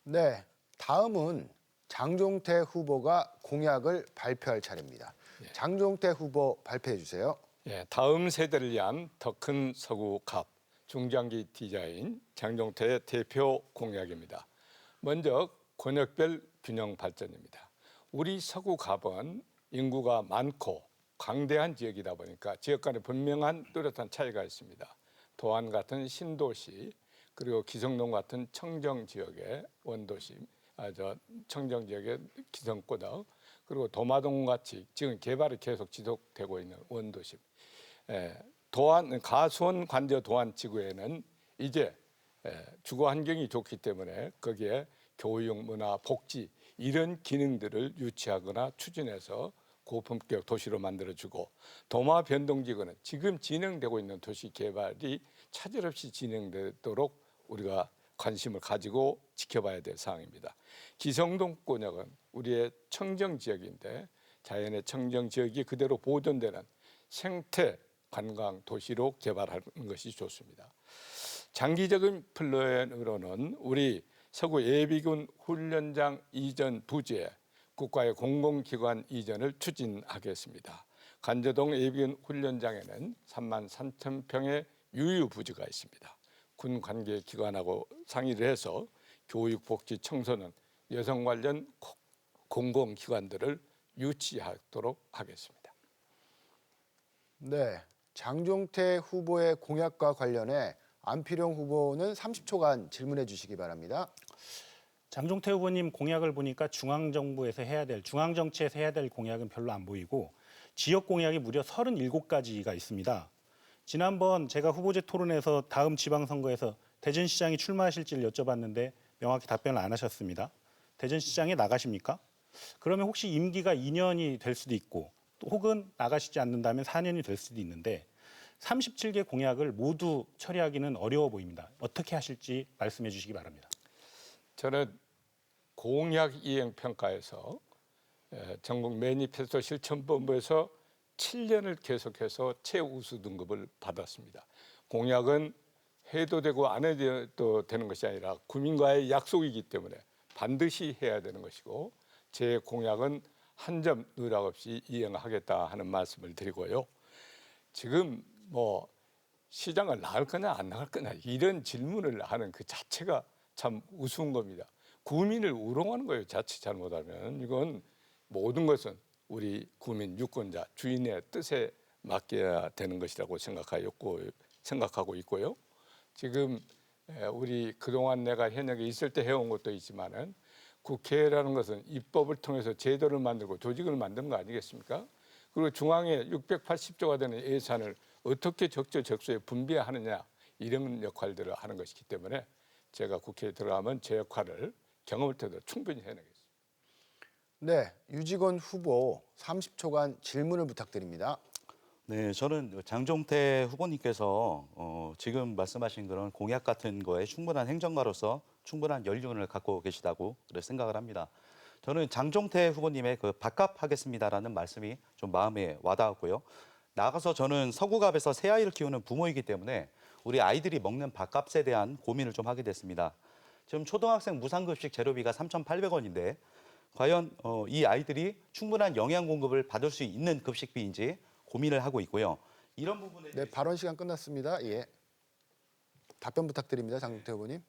Speaker 1: 네, 다음은 장종태 후보가 공약을 발표할 차례입니다. 장종태 후보 발표해 주세요.
Speaker 2: 예, 다음 세대를 위한 더 큰 서구갑 중장기 디자인 장종태의 대표 공약입니다. 먼저 권역별 균형 발전입니다. 우리 서구갑은 인구가 많고 광대한 지역이다 보니까 지역 간에 분명한 뚜렷한 차이가 있습니다. 도안 같은 신도시 그리고 기성동 같은 청정 지역의 원도시, 청정 지역의 기성고덕 그리고 도마동 같이 지금 개발이 계속 지속되고 있는 원도시. 가수원 관저 도안 지구에는 이제 주거 환경이 좋기 때문에 거기에 교육, 문화, 복지 이런 기능들을 유치하거나 추진해서 고품격 도시로 만들어주고 도마 변동지구는 지금 진행되고 있는 도시 개발이 차질 없이 진행되도록 우리가 관심을 가지고 지켜봐야 될 사항입니다. 기성동 권역은 우리의 청정 지역인데 자연의 청정 지역이 그대로 보존되는 생태 관광 도시로 개발하는 것이 좋습니다. 장기적인 플랜으로는 우리 서구 예비군 훈련장 이전 부지에 국가의 공공기관 이전을 추진하겠습니다. 간저동 예비군 훈련장에는 3만 3천 평의 유유부지가 있습니다. 군 관계 기관하고 상의를 해서 교육, 복지, 청소년, 여성 관련 공공기관들을 유치하도록 하겠습니다.
Speaker 1: 네, 장종태 후보의 공약과 관련해 안필용 후보는 30초간 질문해 주시기 바랍니다.
Speaker 3: 장종태 후보님 공약을 보니까 중앙정부에서 중앙정치에서 해야 될 공약은 별로 안 보이고 지역 공약이 무려 37가지가 있습니다. 지난번 제가 후보제 토론에서 다음 지방선거에서 대전시장이 출마하실지를 여쭤봤는데 명확히 답변을 안 하셨습니다. 대전시장에 나가십니까? 그러면 혹시 임기가 2년이 될 수도 있고 또 혹은 나가시지 않는다면 4년이 될 수도 있는데 37개 공약을 모두 처리하기는 어려워 보입니다. 어떻게 하실지 말씀해 주시기 바랍니다.
Speaker 2: 저는 공약 이행 평가에서 전국 매니페스토 실천본부에서 7년을 계속해서 최우수 등급을 받았습니다. 공약은 해도 되고 안 해도 되는 것이 아니라 국민과의 약속이기 때문에 반드시 해야 되는 것이고 제 공약은 한 점 누락 없이 이행하겠다 하는 말씀을 드리고요. 지금 뭐 시장을 나갈 거냐 안 나갈 거냐 이런 질문을 하는 그 자체가 참 우스운 겁니다. 국민을 우롱하는 거예요. 자칫 잘못하면. 이건 모든 것은 우리 국민 유권자 주인의 뜻에 맡겨야 되는 것이라고 생각하고 있고요. 지금 우리 그동안 내가 현역에 있을 때 해온 것도 있지만은 국회라는 것은 입법을 통해서 제도를 만들고 조직을 만든 거 아니겠습니까? 그리고 중앙에 680조가 되는 예산을 어떻게 적재적소에 분배하느냐 이런 역할들을 하는 것이기 때문에 제가 국회에 들어가면 제 역할을 경험을 통해서 충분히 해내겠습니다.
Speaker 1: 네, 유직원 후보 30초간 질문을 부탁드립니다.
Speaker 4: 네, 저는 장종태 후보님께서 지금 말씀하신 그런 공약 같은 거에 충분한 행정가로서 충분한 연륜을 갖고 계시다고 생각을 합니다. 저는 장종태 후보님의 그 밥값하겠습니다라는 말씀이 좀 마음에 와닿았고요. 나가서 저는 서구갑에서 새 아이를 키우는 부모이기 때문에 우리 아이들이 먹는 밥값에 대한 고민을 좀 하게 됐습니다. 지금 초등학생 무상급식 재료비가 3,800원인데 과연 이 아이들이 충분한 영양 공급을 받을 수 있는 급식비인지 고민을 하고 있고요. 이런 부분에
Speaker 1: 네, 발언 시간 끝났습니다. 예. 답변 부탁드립니다. 장종태 후보님.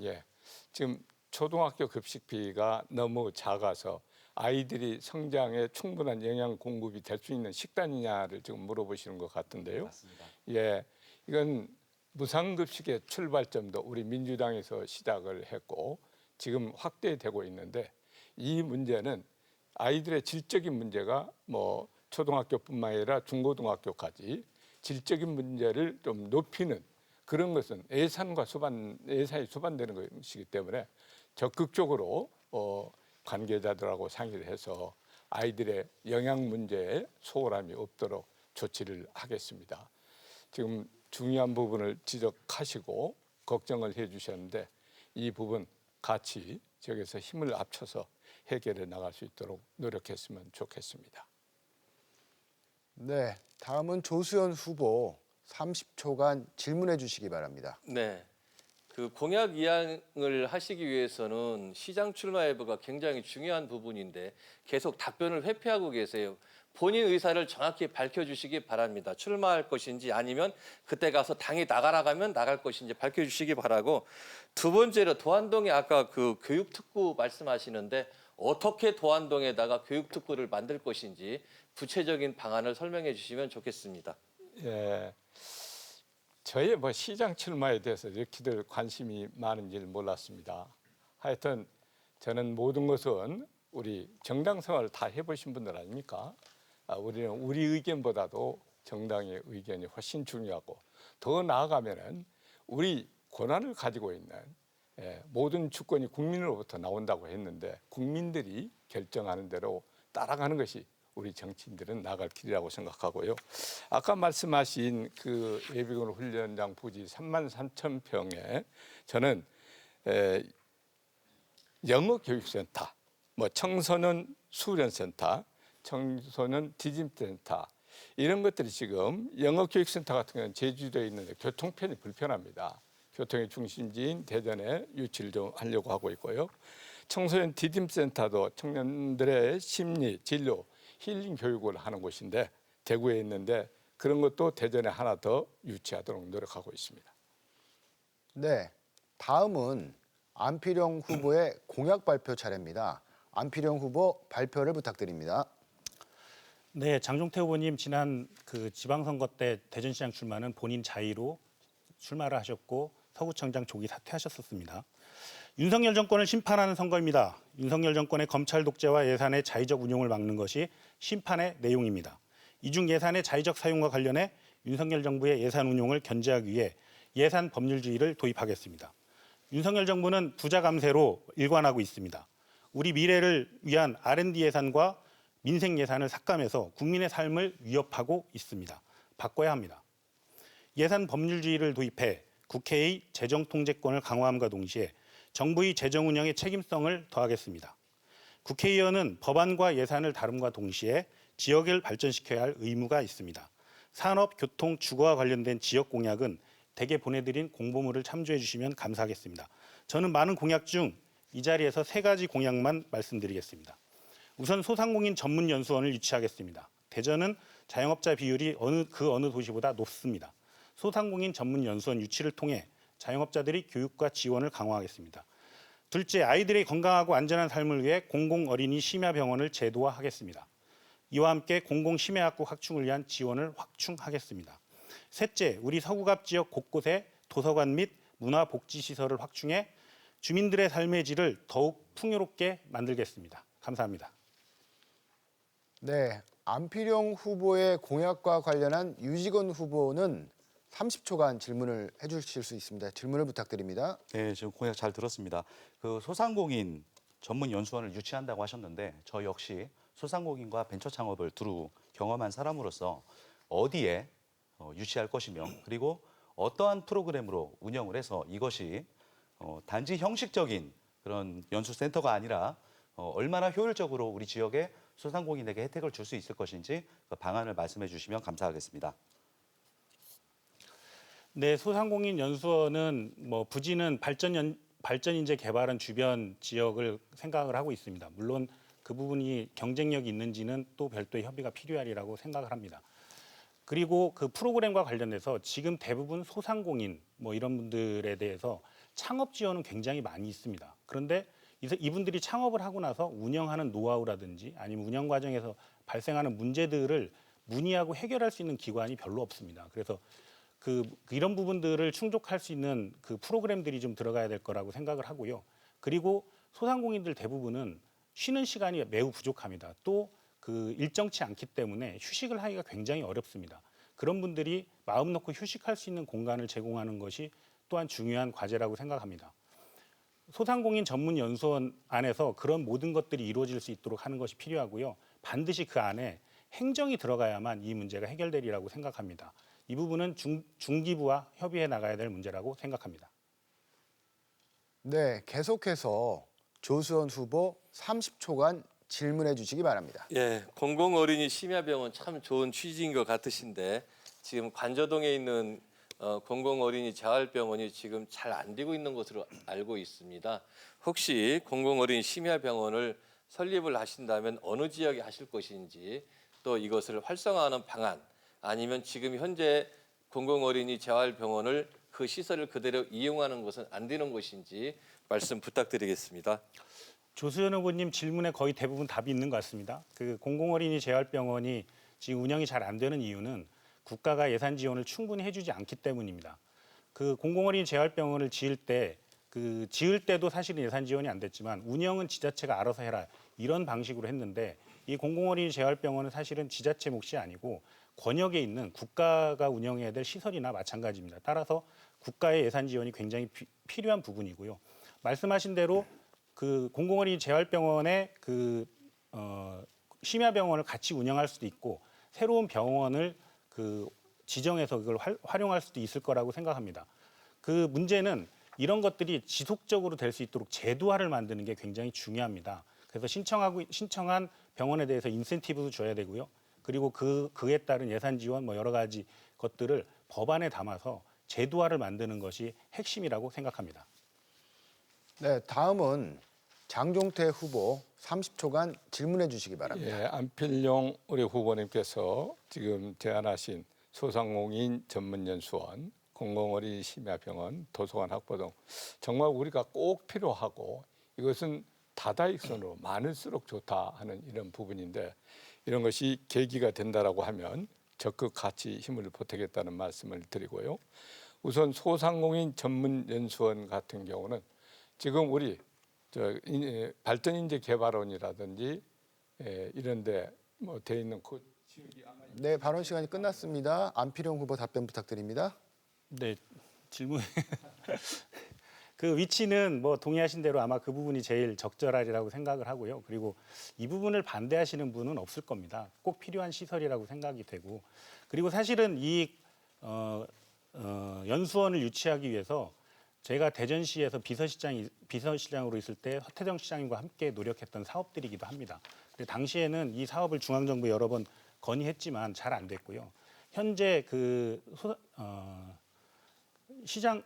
Speaker 2: 예. 지금 초등학교 급식비가 너무 작아서 아이들이 성장에 충분한 영양 공급이 될 수 있는 식단이냐를 지금 물어보시는 것 같은데요.
Speaker 4: 맞습니다.
Speaker 2: 예. 이건 무상급식의 출발점도 우리 민주당에서 시작을 했고 지금 확대되고 있는데 이 문제는 아이들의 질적인 문제가 뭐 초등학교뿐만 아니라 중고등학교까지 질적인 문제를 좀 높이는 그런 것은 예산이 수반되는 것이기 때문에 적극적으로 관계자들하고 상의를 해서 아이들의 영양 문제에 소홀함이 없도록 조치를 하겠습니다. 지금 중요한 부분을 지적하시고 걱정을 해주셨는데 이 부분 같이 지역에서 힘을 합쳐서 해결해 나갈 수 있도록 노력했으면 좋겠습니다.
Speaker 1: 네, 다음은 조수연 후보 30초간 질문해 주시기 바랍니다.
Speaker 5: 네. 그 공약 이행을 하시기 위해서는 시장 출마 여부가 굉장히 중요한 부분인데 계속 답변을 회피하고 계세요. 본인 의사를 정확히 밝혀주시기 바랍니다. 출마할 것인지 아니면 그때 가서 당이 나가라 하면 나갈 것인지 밝혀주시기 바라고 두 번째로 도안동에 아까 그 교육특구 말씀하시는데 어떻게 도안동에다가 교육특구를 만들 것인지 구체적인 방안을 설명해 주시면 좋겠습니다.
Speaker 2: 예. 저의 시장 출마에 대해서 이렇게들 관심이 많은지를 몰랐습니다. 하여튼 저는 모든 것은 우리 정당 생활을 다 해보신 분들 아닙니까? 우리는 우리 의견보다도 정당의 의견이 훨씬 중요하고 더 나아가면은 우리 권한을 가지고 있는 모든 주권이 국민으로부터 나온다고 했는데 국민들이 결정하는 대로 따라가는 것이 우리 정치인들은 나갈 길이라고 생각하고요. 아까 말씀하신 그 예비군 훈련장 부지 3만 3천 평에 저는 영어교육센터, 청소년 수련센터, 청소년 디딤센터 이런 것들이 지금 영어교육센터 같은 경우는 제주도에 있는데 교통편이 불편합니다. 교통의 중심지인 대전에 유치를 좀 하려고 하고 있고요. 청소년 디딤센터도 청년들의 심리, 진료, 힐링 교육을 하는 곳인데 대구에 있는데 그런 것도 대전에 하나 더 유치하도록 노력하고 있습니다.
Speaker 1: 네, 다음은 안필영 후보의 공약 발표 차례입니다. 안필영 후보 발표를 부탁드립니다.
Speaker 3: 네, 장종태 후보님 지난 그 지방선거 때 대전시장 출마는 본인 자의로 출마를 하셨고 서구청장 조기 사퇴하셨었습니다. 윤석열 정권을 심판하는 선거입니다. 윤석열 정권의 검찰 독재와 예산의 자의적 운용을 막는 것이 심판의 내용입니다. 이중 예산의 자의적 사용과 관련해 윤석열 정부의 예산 운용을 견제하기 위해 예산 법률주의를 도입하겠습니다. 윤석열 정부는 부자 감세로 일관하고 있습니다. 우리 미래를 위한 R&D 예산과 민생 예산을 삭감해서 국민의 삶을 위협하고 있습니다. 바꿔야 합니다. 예산 법률주의를 도입해 국회의 재정 통제권을 강화함과 동시에 정부의 재정 운영의 책임성을 더하겠습니다. 국회의원은 법안과 예산을 다룸과 동시에 지역을 발전시켜야 할 의무가 있습니다. 산업, 교통, 주거와 관련된 지역 공약은 대개 보내드린 공보물을 참조해 주시면 감사하겠습니다. 저는 많은 공약 중 이 자리에서 3가지 공약만 말씀드리겠습니다. 우선 소상공인 전문 연수원을 유치하겠습니다. 대전은 자영업자 비율이 그 어느 도시보다 높습니다. 소상공인 전문 연수원 유치를 통해 자영업자들이 교육과 지원을 강화하겠습니다. 둘째, 아이들의 건강하고 안전한 삶을 위해 공공어린이 심야병원을 제도화하겠습니다. 이와 함께 공공심야학국 확충을 위한 지원을 확충하겠습니다. 셋째, 우리 서구갑 지역 곳곳에 도서관 및 문화복지시설을 확충해 주민들의 삶의 질을 더욱 풍요롭게 만들겠습니다. 감사합니다.
Speaker 1: 네, 안필영 후보의 공약과 관련한 유직원 후보는 30초간 질문을 해주실 수 있습니다. 질문을 부탁드립니다.
Speaker 4: 네, 지금 공약 잘 들었습니다. 그 소상공인 전문 연수원을 유치한다고 하셨는데 저 역시 소상공인과 벤처 창업을 두루 경험한 사람으로서 어디에 유치할 것이며 그리고 어떠한 프로그램으로 운영을 해서 이것이 단지 형식적인 그런 연수센터가 아니라 얼마나 효율적으로 우리 지역의 소상공인에게 혜택을 줄 수 있을 것인지 그 방안을 말씀해 주시면 감사하겠습니다.
Speaker 3: 네, 소상공인 연수원은 부지는 발전인재 개발은 주변 지역을 생각을 하고 있습니다. 물론 그 부분이 경쟁력이 있는지는 또 별도의 협의가 필요하리라고 생각을 합니다. 그리고 그 프로그램과 관련해서 지금 대부분 소상공인 이런 분들에 대해서 창업 지원은 굉장히 많이 있습니다. 그런데 이분들이 창업을 하고 나서 운영하는 노하우라든지 아니면 운영 과정에서 발생하는 문제들을 문의하고 해결할 수 있는 기관이 별로 없습니다. 그래서 이런 부분들을 충족할 수 있는 그 프로그램들이 좀 들어가야 될 거라고 생각을 하고요. 그리고 소상공인들 대부분은 쉬는 시간이 매우 부족합니다. 또 일정치 않기 때문에 휴식을 하기가 굉장히 어렵습니다. 그런 분들이 마음 놓고 휴식할 수 있는 공간을 제공하는 것이 또한 중요한 과제라고 생각합니다. 소상공인 전문 연수원 안에서 그런 모든 것들이 이루어질 수 있도록 하는 것이 필요하고요. 반드시 그 안에 행정이 들어가야만 이 문제가 해결되리라고 생각합니다. 이 부분은 중기부와 협의해 나가야 될 문제라고 생각합니다.
Speaker 1: 네, 계속해서 조수원 후보 30초간 질문해 주시기 바랍니다.
Speaker 5: 예, 공공어린이 심야병원 참 좋은 취지인 것 같으신데 지금 관저동에 있는 공공어린이 재활병원이 지금 잘 안 되고 있는 것으로 알고 있습니다. 혹시 공공어린이 심야병원을 설립을 하신다면 어느 지역에 하실 것인지 또 이것을 활성화하는 방안 아니면 지금 현재 공공어린이 재활병원을 그 시설을 그대로 이용하는 것은 안 되는 것인지 말씀 부탁드리겠습니다.
Speaker 3: 조수연 후보님 질문에 거의 대부분 답이 있는 것 같습니다. 그 공공어린이 재활병원이 지금 운영이 잘 안 되는 이유는 국가가 예산 지원을 충분히 해주지 않기 때문입니다. 그 공공어린이 재활병원을 지을 때도 사실은 예산 지원이 안 됐지만 운영은 지자체가 알아서 해라 이런 방식으로 했는데 이 공공어린이 재활병원은 사실은 지자체 몫이 아니고 권역에 있는 국가가 운영해야 될 시설이나 마찬가지입니다. 따라서 국가의 예산 지원이 굉장히 필요한 부분이고요. 말씀하신 대로 그 공공어린이 재활병원의 심야병원을 같이 운영할 수도 있고 새로운 병원을 지정해서 그걸 활용할 수도 있을 거라고 생각합니다. 그 문제는 이런 것들이 지속적으로 될 수 있도록 제도화를 만드는 게 굉장히 중요합니다. 그래서 신청한 병원에 대해서 인센티브도 줘야 되고요. 그리고 그에 따른 예산 지원 여러 가지 것들을 법안에 담아서 제도화를 만드는 것이 핵심이라고 생각합니다.
Speaker 1: 네, 다음은 장종태 후보 30초간 질문해 주시기 바랍니다.
Speaker 2: 예, 안필용 우리 후보님께서 지금 제안하신 소상공인 전문연수원, 공공어린이 심야병원, 도서관 확보 등 정말 우리가 꼭 필요하고 이것은 다다익선으로 많을수록 좋다 하는 이런 부분인데 이런 것이 계기가 된다라고 하면 적극 같이 힘을 보태겠다는 말씀을 드리고요. 우선 소상공인 전문연수원 같은 경우는 지금 우리 발전인재개발원이라든지 이런데 뭐 돼 있는 그 지역이 아마
Speaker 1: 네, 발언 시간이 끝났습니다. 안필용 후보 답변 부탁드립니다.
Speaker 3: 네, 질문. 그 위치는 뭐 동의하신 대로 아마 그 부분이 제일 적절하리라고 생각을 하고요. 그리고 이 부분을 반대하시는 분은 없을 겁니다. 꼭 필요한 시설이라고 생각이 되고, 그리고 사실은 이 연수원을 유치하기 위해서 제가 대전시에서 비서실장으로 있을 때 허태정 시장님과 함께 노력했던 사업들이기도 합니다. 근데 당시에는 이 사업을 중앙정부에 여러 번 건의했지만 잘 안 됐고요. 현재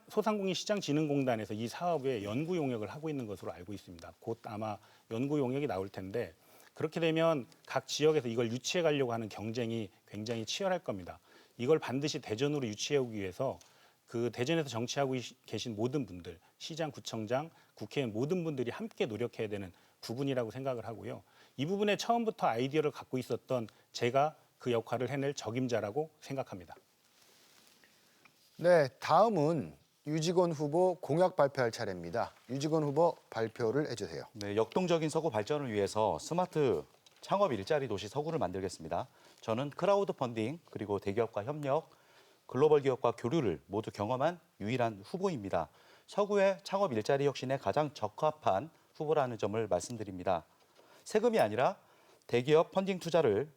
Speaker 3: 소상공인 시장진흥공단에서 이 사업의 연구 용역을 하고 있는 것으로 알고 있습니다. 곧 아마 연구 용역이 나올 텐데 그렇게 되면 각 지역에서 이걸 유치해 가려고 하는 경쟁이 굉장히 치열할 겁니다. 이걸 반드시 대전으로 유치해 오기 위해서 그 대전에서 정치하고 계신 모든 분들, 시장, 구청장, 국회의원 모든 분들이 함께 노력해야 되는 부분이라고 생각을 하고요. 이 부분에 처음부터 아이디어를 갖고 있었던 제가 그 역할을 해낼 적임자라고 생각합니다.
Speaker 1: 네, 다음은 유직원 후보 공약 발표할 차례입니다. 유직원 후보 발표를 해주세요.
Speaker 4: 네, 역동적인 서구 발전을 위해서 스마트 창업 일자리 도시 서구를 만들겠습니다. 저는 크라우드 펀딩 그리고 대기업과 협력, 글로벌 기업과 교류를 모두 경험한 유일한 후보입니다. 서구의 창업 일자리 혁신에 가장 적합한 후보라는 점을 말씀드립니다. 세금이 아니라 대기업 펀딩 투자를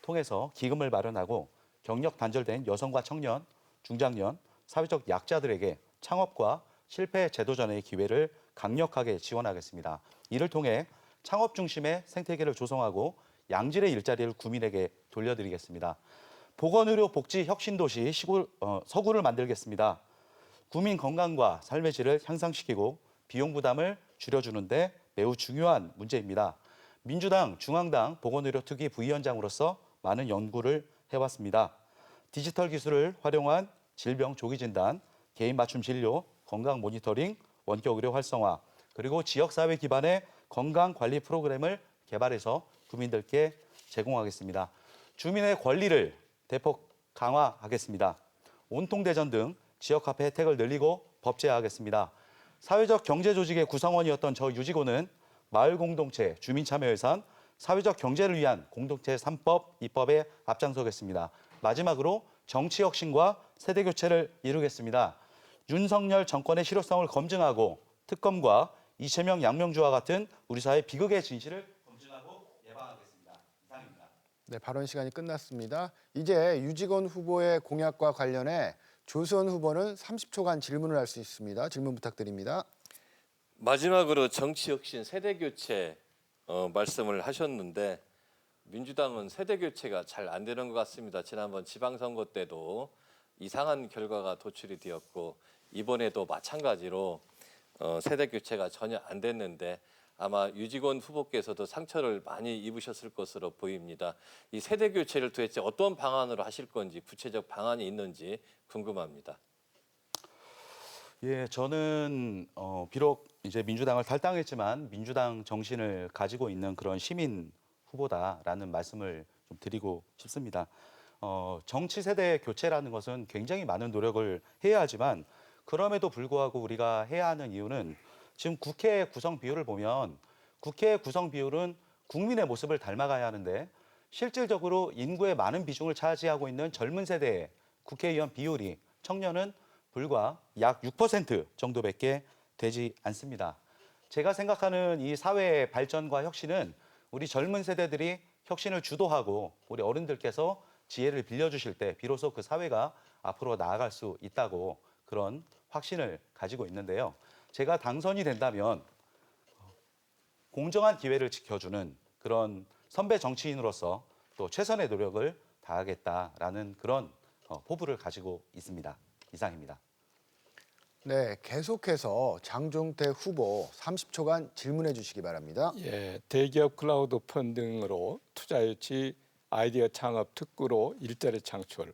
Speaker 4: 통해서 기금을 마련하고 경력 단절된 여성과 청년, 중장년, 사회적 약자들에게 창업과 실패 재도전의 기회를 강력하게 지원하겠습니다. 이를 통해 창업 중심의 생태계를 조성하고 양질의 일자리를 구민에게 돌려드리겠습니다. 보건의료 복지 혁신도시 서구를 만들겠습니다. 구민 건강과 삶의 질을 향상시키고 비용 부담을 줄여주는데 매우 중요한 문제입니다. 민주당 중앙당 보건의료특위 부위원장으로서 많은 연구를 해왔습니다. 디지털 기술을 활용한 질병 조기 진단, 개인 맞춤 진료, 건강 모니터링, 원격 의료 활성화, 그리고 지역사회 기반의 건강관리 프로그램을 개발해서 국민들께 제공하겠습니다. 주민의 권리를 대폭 강화하겠습니다. 온통대전 등 지역화폐 혜택을 늘리고 법제화하겠습니다. 사회적 경제조직의 구성원이었던 저 유직원은 마을공동체, 주민참여예산, 사회적 경제를 위한 공동체 3법 입법에 앞장서겠습니다. 마지막으로 정치혁신과 세대교체를 이루겠습니다. 윤석열 정권의 실효성을 검증하고 특검과 이재명, 양명주와 같은 우리 사회 비극의 진실을 검증하고 예방하겠습니다. 이상입니다.
Speaker 1: 네, 발언 시간이 끝났습니다. 이제 유직원 후보의 공약과 관련해 조수원 후보는 30초간 질문을 할 수 있습니다. 질문 부탁드립니다.
Speaker 5: 마지막으로 정치혁신 세대교체 말씀을 하셨는데 민주당은 세대교체가 잘 안 되는 것 같습니다. 지난번 지방선거 때도 이상한 결과가 도출이 되었고 이번에도 마찬가지로 세대교체가 전혀 안 됐는데 아마 유직원 후보께서도 상처를 많이 입으셨을 것으로 보입니다. 이 세대교체를 도대체 어떤 방안으로 하실 건지 구체적 방안이 있는지 궁금합니다.
Speaker 4: 예, 저는 비록 이제 민주당을 탈당했지만 민주당 정신을 가지고 있는 그런 시민 후보다라는 말씀을 좀 드리고 싶습니다. 정치 세대 교체라는 것은 굉장히 많은 노력을 해야 하지만 그럼에도 불구하고 우리가 해야 하는 이유는 지금 국회 구성 비율을 보면 국회 구성 비율은 국민의 모습을 닮아가야 하는데 실질적으로 인구의 많은 비중을 차지하고 있는 젊은 세대의 국회의원 비율이 청년은 불과 약 6% 정도밖에 되지 않습니다. 제가 생각하는 이 사회의 발전과 혁신은 우리 젊은 세대들이 혁신을 주도하고 우리 어른들께서 지혜를 빌려주실 때 비로소 그 사회가 앞으로 나아갈 수 있다고 그런 확신을 가지고 있는데요. 제가 당선이 된다면 공정한 기회를 지켜주는 그런 선배 정치인으로서 또 최선의 노력을 다하겠다라는 그런 포부를 가지고 있습니다. 이상입니다.
Speaker 1: 네, 계속해서 장종태 후보 30초간 질문해 주시기 바랍니다.
Speaker 2: 예, 대기업 클라우드 펀딩으로 투자 유치, 아이디어 창업 특구로 일자리 창출,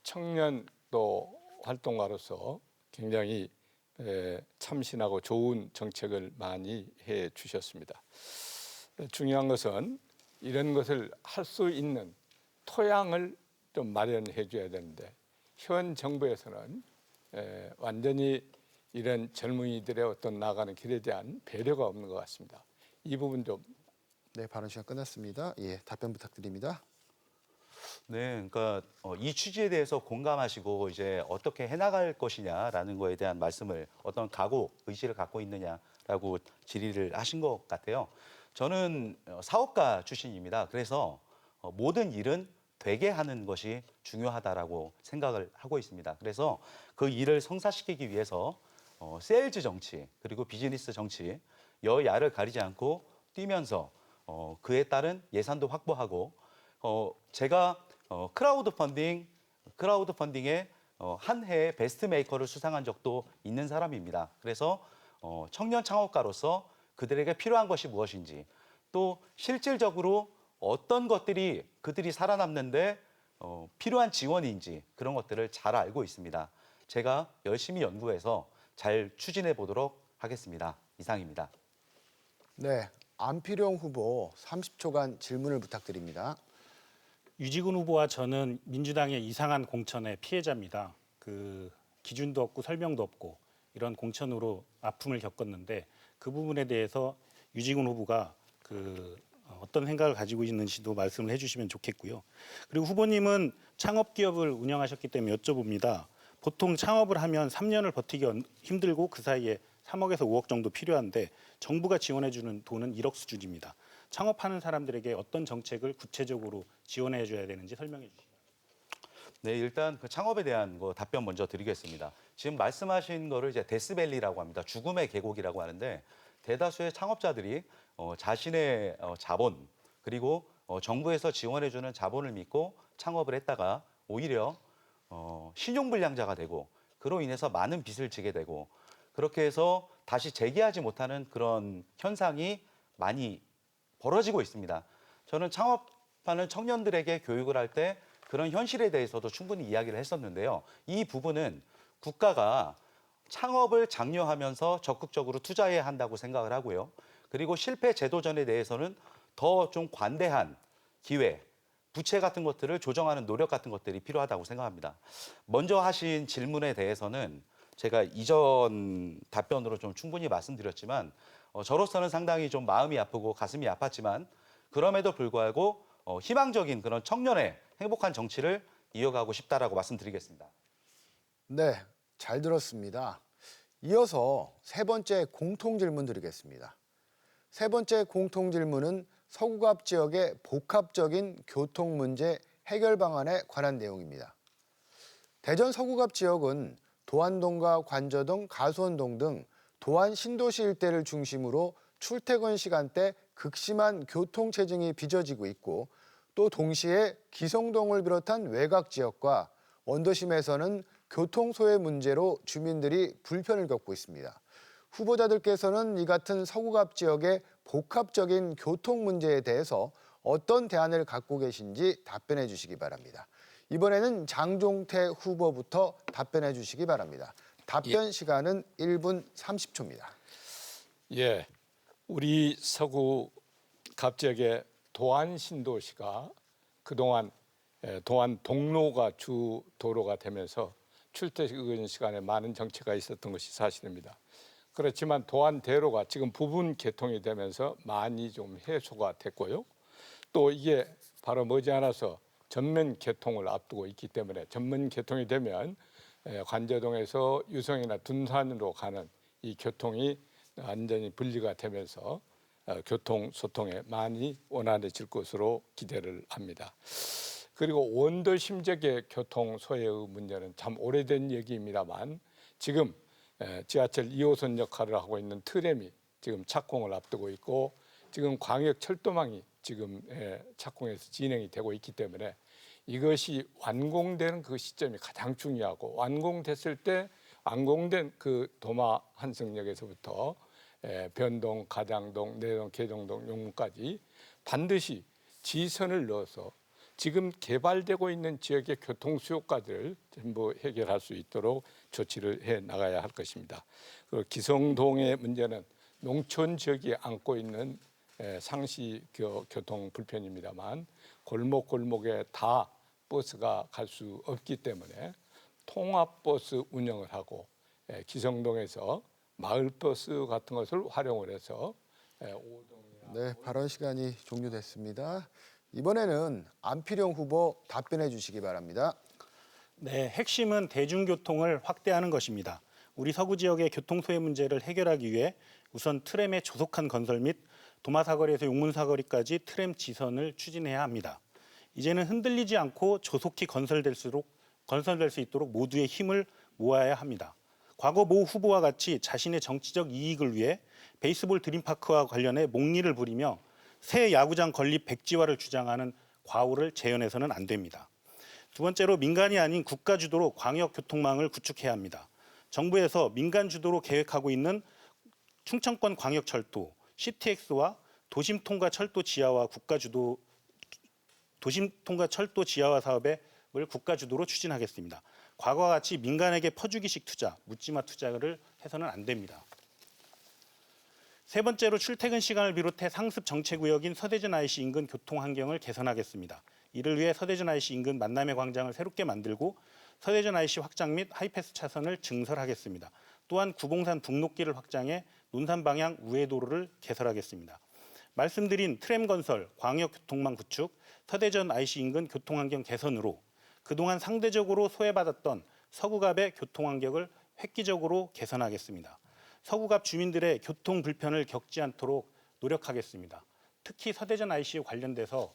Speaker 2: 청년 또 활동가로서 굉장히 참신하고 좋은 정책을 많이 해 주셨습니다. 중요한 것은 이런 것을 할 수 있는 토양을 좀 마련해 줘야 되는데 현 정부에서는 완전히 이런 젊은이들의 어떤 나가는 길에 대한 배려가 없는 것 같습니다. 이 부분 좀
Speaker 1: 네, 발언 시간 끝났습니다. 예, 답변 부탁드립니다.
Speaker 4: 네, 그러니까 이 취지에 대해서 공감하시고 이제 어떻게 해나갈 것이냐라는 거에 대한 말씀을 어떤 각오, 의지를 갖고 있느냐라고 질의를 하신 것 같아요. 저는 사업가 출신입니다. 그래서 모든 일은 되게 하는 것이 중요하다라고 생각을 하고 있습니다. 그래서 그 일을 성사시키기 위해서 세일즈 정치 그리고 비즈니스 정치 여야를 가리지 않고 뛰면서 그에 따른 예산도 확보하고 제가 크라우드 펀딩에 한 해에 베스트 메이커를 수상한 적도 있는 사람입니다. 그래서 청년 창업가로서 그들에게 필요한 것이 무엇인지 또 실질적으로 어떤 것들이 그들이 살아남는데 필요한 지원인지 그런 것들을 잘 알고 있습니다. 제가 열심히 연구해서 잘 추진해 보도록 하겠습니다. 이상입니다.
Speaker 1: 네, 안필용 후보 30초간 질문을 부탁드립니다.
Speaker 3: 유지근 후보와 저는 민주당의 이상한 공천의 피해자입니다. 그 기준도 없고 설명도 없고 이런 공천으로 아픔을 겪었는데 그 부분에 대해서 유지근 후보가 어떤 생각을 가지고 있는지도 말씀을 해주시면 좋겠고요. 그리고 후보님은 창업 기업을 운영하셨기 때문에 여쭤봅니다. 보통 창업을 하면 3년을 버티기 힘들고 그 사이에 3억에서 5억 정도 필요한데 정부가 지원해주는 돈은 1억 수준입니다. 창업하는 사람들에게 어떤 정책을 구체적으로 지원해 줘야 되는지 설명해 주시죠.
Speaker 4: 네, 일단 그 창업에 대한 거 답변 먼저 드리겠습니다. 지금 말씀하신 거를 이제 데스밸리라고 합니다. 죽음의 계곡이라고 하는데 대다수의 창업자들이 자신의 자본 그리고 정부에서 지원해주는 자본을 믿고 창업을 했다가 오히려 신용불량자가 되고 그로 인해서 많은 빚을 지게 되고 그렇게 해서 다시 재기하지 못하는 그런 현상이 많이 벌어지고 있습니다. 저는 창업하는 청년들에게 교육을 할 때 그런 현실에 대해서도 충분히 이야기를 했었는데요. 이 부분은 국가가 창업을 장려하면서 적극적으로 투자해야 한다고 생각을 하고요. 그리고 실패 제도전에 대해서는 더 좀 관대한 기회, 부채 같은 것들을 조정하는 노력 같은 것들이 필요하다고 생각합니다. 먼저 하신 질문에 대해서는 제가 이전 답변으로 좀 충분히 말씀드렸지만 저로서는 상당히 좀 마음이 아프고 가슴이 아팠지만 그럼에도 불구하고 희망적인 그런 청년의 행복한 정치를 이어가고 싶다라고 말씀드리겠습니다.
Speaker 1: 네, 잘 들었습니다. 이어서 세 번째 공통 질문 드리겠습니다. 세 번째 공통 질문은 서구갑 지역의 복합적인 교통 문제 해결 방안에 관한 내용입니다. 대전 서구갑 지역은 도안동과 관저동, 가수원동 등 도안 신도시 일대를 중심으로 출퇴근 시간대 극심한 교통 체증이 빚어지고 있고 또 동시에 기성동을 비롯한 외곽 지역과 원도심에서는 교통 소외 문제로 주민들이 불편을 겪고 있습니다. 후보자들께서는 이 같은 서구갑 지역의 복합적인 교통 문제에 대해서 어떤 대안을 갖고 계신지 답변해 주시기 바랍니다. 이번에는 장종태 후보부터 답변해 주시기 바랍니다. 답변 시간은 1분 30초입니다.
Speaker 2: 예, 우리 서구 갑지역의 도안 신도시가 그동안 도안 동로가 주 도로가 되면서 출퇴근 시간에 많은 정체가 있었던 것이 사실입니다. 그렇지만 도안 대로가 지금 부분 개통이 되면서 많이 좀 해소가 됐고요. 또 이게 바로 머지않아서 전면 개통을 앞두고 있기 때문에 전면 개통이 되면 관저동에서 유성이나 둔산으로 가는 이 교통이 완전히 분리가 되면서 교통 소통에 많이 원활해질 것으로 기대를 합니다. 그리고 원도심 지역의 교통 소외의 문제는 참 오래된 얘기입니다만 지금 지하철 2호선 역할을 하고 있는 트램이 지금 착공을 앞두고 있고 지금 광역 철도망이 지금 착공해서 진행이 되고 있기 때문에 이것이 완공되는 그 시점이 가장 중요하고 완공됐을 때 완공된 그 도마 한승역에서부터 변동, 가장동, 내동, 계정동, 용문까지 반드시 지선을 넣어서 지금 개발되고 있는 지역의 교통 수요까지를 전부 해결할 수 있도록 조치를 해 나가야 할 것입니다. 그리고 기성동의 문제는 농촌 지역이 안고 있는 상시 교통 불편입니다만 골목골목에 다 버스가 갈 수 없기 때문에 통합버스 운영을 하고 기성동에서 마을버스 같은 것을 활용을 해서
Speaker 1: 네, 발언 시간이 종료됐습니다. 이번에는 안필용 후보 답변해 주시기 바랍니다.
Speaker 3: 네, 핵심은 대중교통을 확대하는 것입니다. 우리 서구 지역의 교통소외 문제를 해결하기 위해 우선 트램의 조속한 건설 및 도마사거리에서 용문사거리까지 트램 지선을 추진해야 합니다. 이제는 흔들리지 않고 조속히 건설될 수 있도록 모두의 힘을 모아야 합니다. 과거 모 후보와 같이 자신의 정치적 이익을 위해 베이스볼 드림파크와 관련해 목리를 부리며 새 야구장 건립 백지화를 주장하는 과오를 재현해서는 안 됩니다. 두 번째로 민간이 아닌 국가 주도로 광역교통망을 구축해야 합니다. 정부에서 민간 주도로 계획하고 있는 충청권 광역철도, CTX와 도심통과 철도 지하화 사업을 국가 주도로 추진하겠습니다. 과거와 같이 민간에게 퍼주기식 투자, 묻지마 투자를 해서는 안 됩니다. 세 번째로 출퇴근 시간을 비롯해 상습 정체구역인 서대전 IC 인근 교통 환경을 개선하겠습니다. 이를 위해 서대전 IC 인근 만남의 광장을 새롭게 만들고 서대전 IC 확장 및 하이패스 차선을 증설하겠습니다. 또한 구봉산 북록길을 확장해 논산 방향 우회도로를 개설하겠습니다. 말씀드린 트램 건설, 광역교통망 구축, 서대전 IC 인근 교통환경 개선으로 그동안 상대적으로 소외받았던 서구갑의 교통환경을 획기적으로 개선하겠습니다. 서구갑 주민들의 교통 불편을 겪지 않도록 노력하겠습니다. 특히 서대전 IC 관련돼서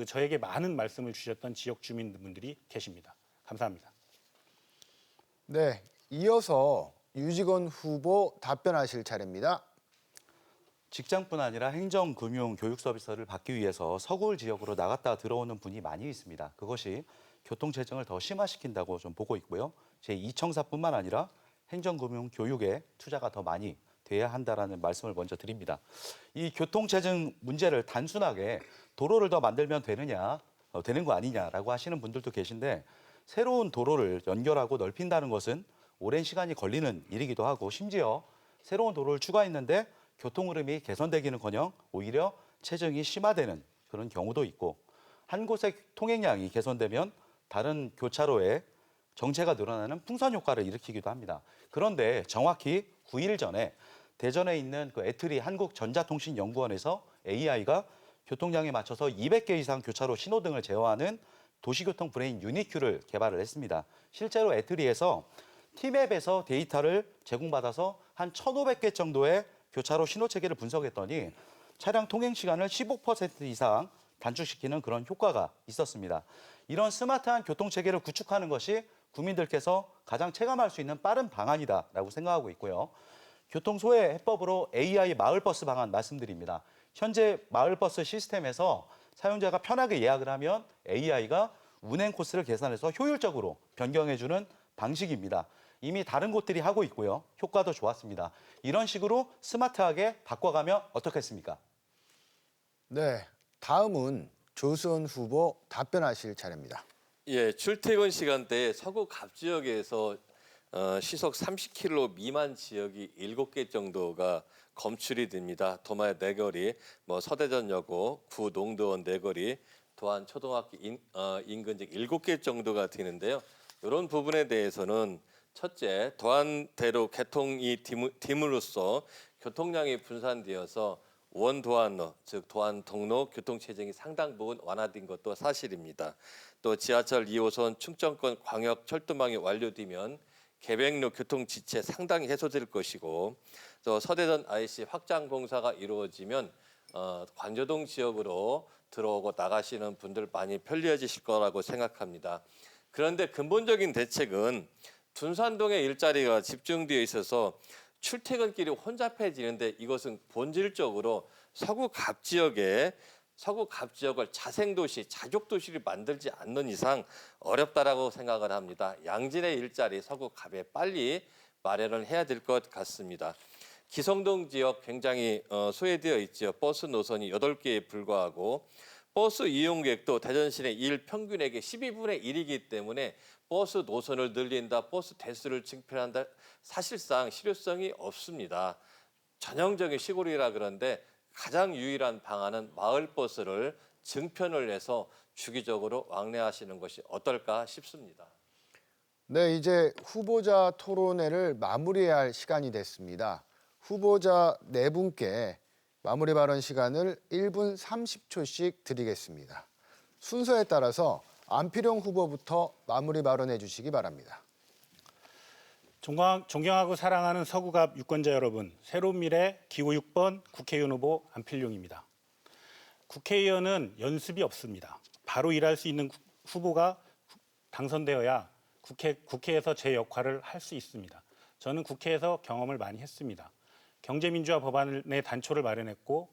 Speaker 3: 저에게 많은 말씀을 주셨던 지역 주민분들이 계십니다. 감사합니다.
Speaker 1: 네, 이어서 유직원 후보 답변하실 차례입니다.
Speaker 4: 직장뿐 아니라 행정, 금융, 교육 서비스를 받기 위해서 서울 지역으로 나갔다 들어오는 분이 많이 있습니다. 그것이 교통체증을 더 심화시킨다고 좀 보고 있고요. 제2청사뿐만 아니라 행정, 금융, 교육에 투자가 더 많이 돼야 한다라는 말씀을 먼저 드립니다. 이 교통체증 문제를 단순하게 도로를 더 만들면 되는 거 아니냐라고 하시는 분들도 계신데 새로운 도로를 연결하고 넓힌다는 것은 오랜 시간이 걸리는 일이기도 하고 심지어 새로운 도로를 추가했는데 교통 흐름이 개선되기는커녕 오히려 체증이 심화되는 그런 경우도 있고 한 곳의 통행량이 개선되면 다른 교차로에 정체가 늘어나는 풍선 효과를 일으키기도 합니다. 그런데 정확히 9일 전에 대전에 있는 그 애트리 한국전자통신연구원에서 AI가 교통량에 맞춰서 200개 이상 교차로 신호등을 제어하는 도시교통 브레인 유니큐를 개발을 했습니다. 실제로 애트리에서 티맵에서 데이터를 제공받아서 한 1,500개 정도의 교차로 신호 체계를 분석했더니 차량 통행 시간을 15% 이상 단축시키는 그런 효과가 있었습니다. 이런 스마트한 교통 체계를 구축하는 것이 국민들께서 가장 체감할 수 있는 빠른 방안이다라고 생각하고 있고요. 교통소외 해법으로 AI 마을버스 방안 말씀드립니다. 현재 마을버스 시스템에서 사용자가 편하게 예약을 하면 AI가 운행 코스를 계산해서 효율적으로 변경해주는 방식입니다. 이미 다른 곳들이 하고 있고요. 효과도 좋았습니다. 이런 식으로 스마트하게 바꿔가면 어떻겠습니까?
Speaker 1: 네, 다음은 조수원 후보 답변하실 차례입니다.
Speaker 5: 예, 출퇴근 시간대에 서구 갑 지역에서 시속 30km 미만 지역이 7개 정도가 검출이 됩니다. 도마의 내거리, 서대전여고, 구농도원 내거리, 도안 초등학교 인근 즉 7개 정도가 되는데요. 이런 부분에 대해서는 첫째, 도안대로 개통이 됨으로써 교통량이 분산되어서 원도안로, 즉 도안 동로 교통체증이 상당 부분 완화된 것도 사실입니다. 또 지하철 2호선 충청권 광역철도망이 완료되면 계백로 교통지체 상당히 해소될 것이고 또 서대전 IC 확장 공사가 이루어지면 관저동 지역으로 들어오고 나가시는 분들 많이 편리해지실 거라고 생각합니다. 그런데 근본적인 대책은 둔산동에 일자리가 집중되어 있어서 출퇴근길이 혼잡해지는데 이것은 본질적으로 서구 갑 지역을 자생도시, 자족도시를 만들지 않는 이상 어렵다라고 생각을 합니다. 양질의 일자리 서구 갑에 빨리 마련을 해야 될 것 같습니다. 기성동 지역 굉장히 소외되어 있죠. 버스 노선이 8개에 불과하고 버스 이용객도 대전시내 일 평균액의 12분의 1이기 때문에 버스 노선을 늘린다, 버스 대수를 증편한다, 사실상 실효성이 없습니다. 전형적인 시골이라 그런데 가장 유일한 방안은 마을버스를 증편을 해서 주기적으로 왕래하시는 것이 어떨까 싶습니다.
Speaker 1: 네, 이제 후보자 토론회를 마무리해야 할 시간이 됐습니다. 후보자 4분께 마무리 발언 시간을 1분 30초씩 드리겠습니다. 순서에 따라서 안필용 후보부터 마무리 발언해 주시기 바랍니다.
Speaker 3: 존경하고 사랑하는 서구갑 유권자 여러분, 새로운 미래 기호 6번 국회의원 후보 안필용입니다. 국회의원은 연습이 없습니다. 바로 일할 수 있는 후보가 당선되어야 국회에서 제 역할을 할 수 있습니다. 저는 국회에서 경험을 많이 했습니다. 경제민주화 법안의 단초를 마련했고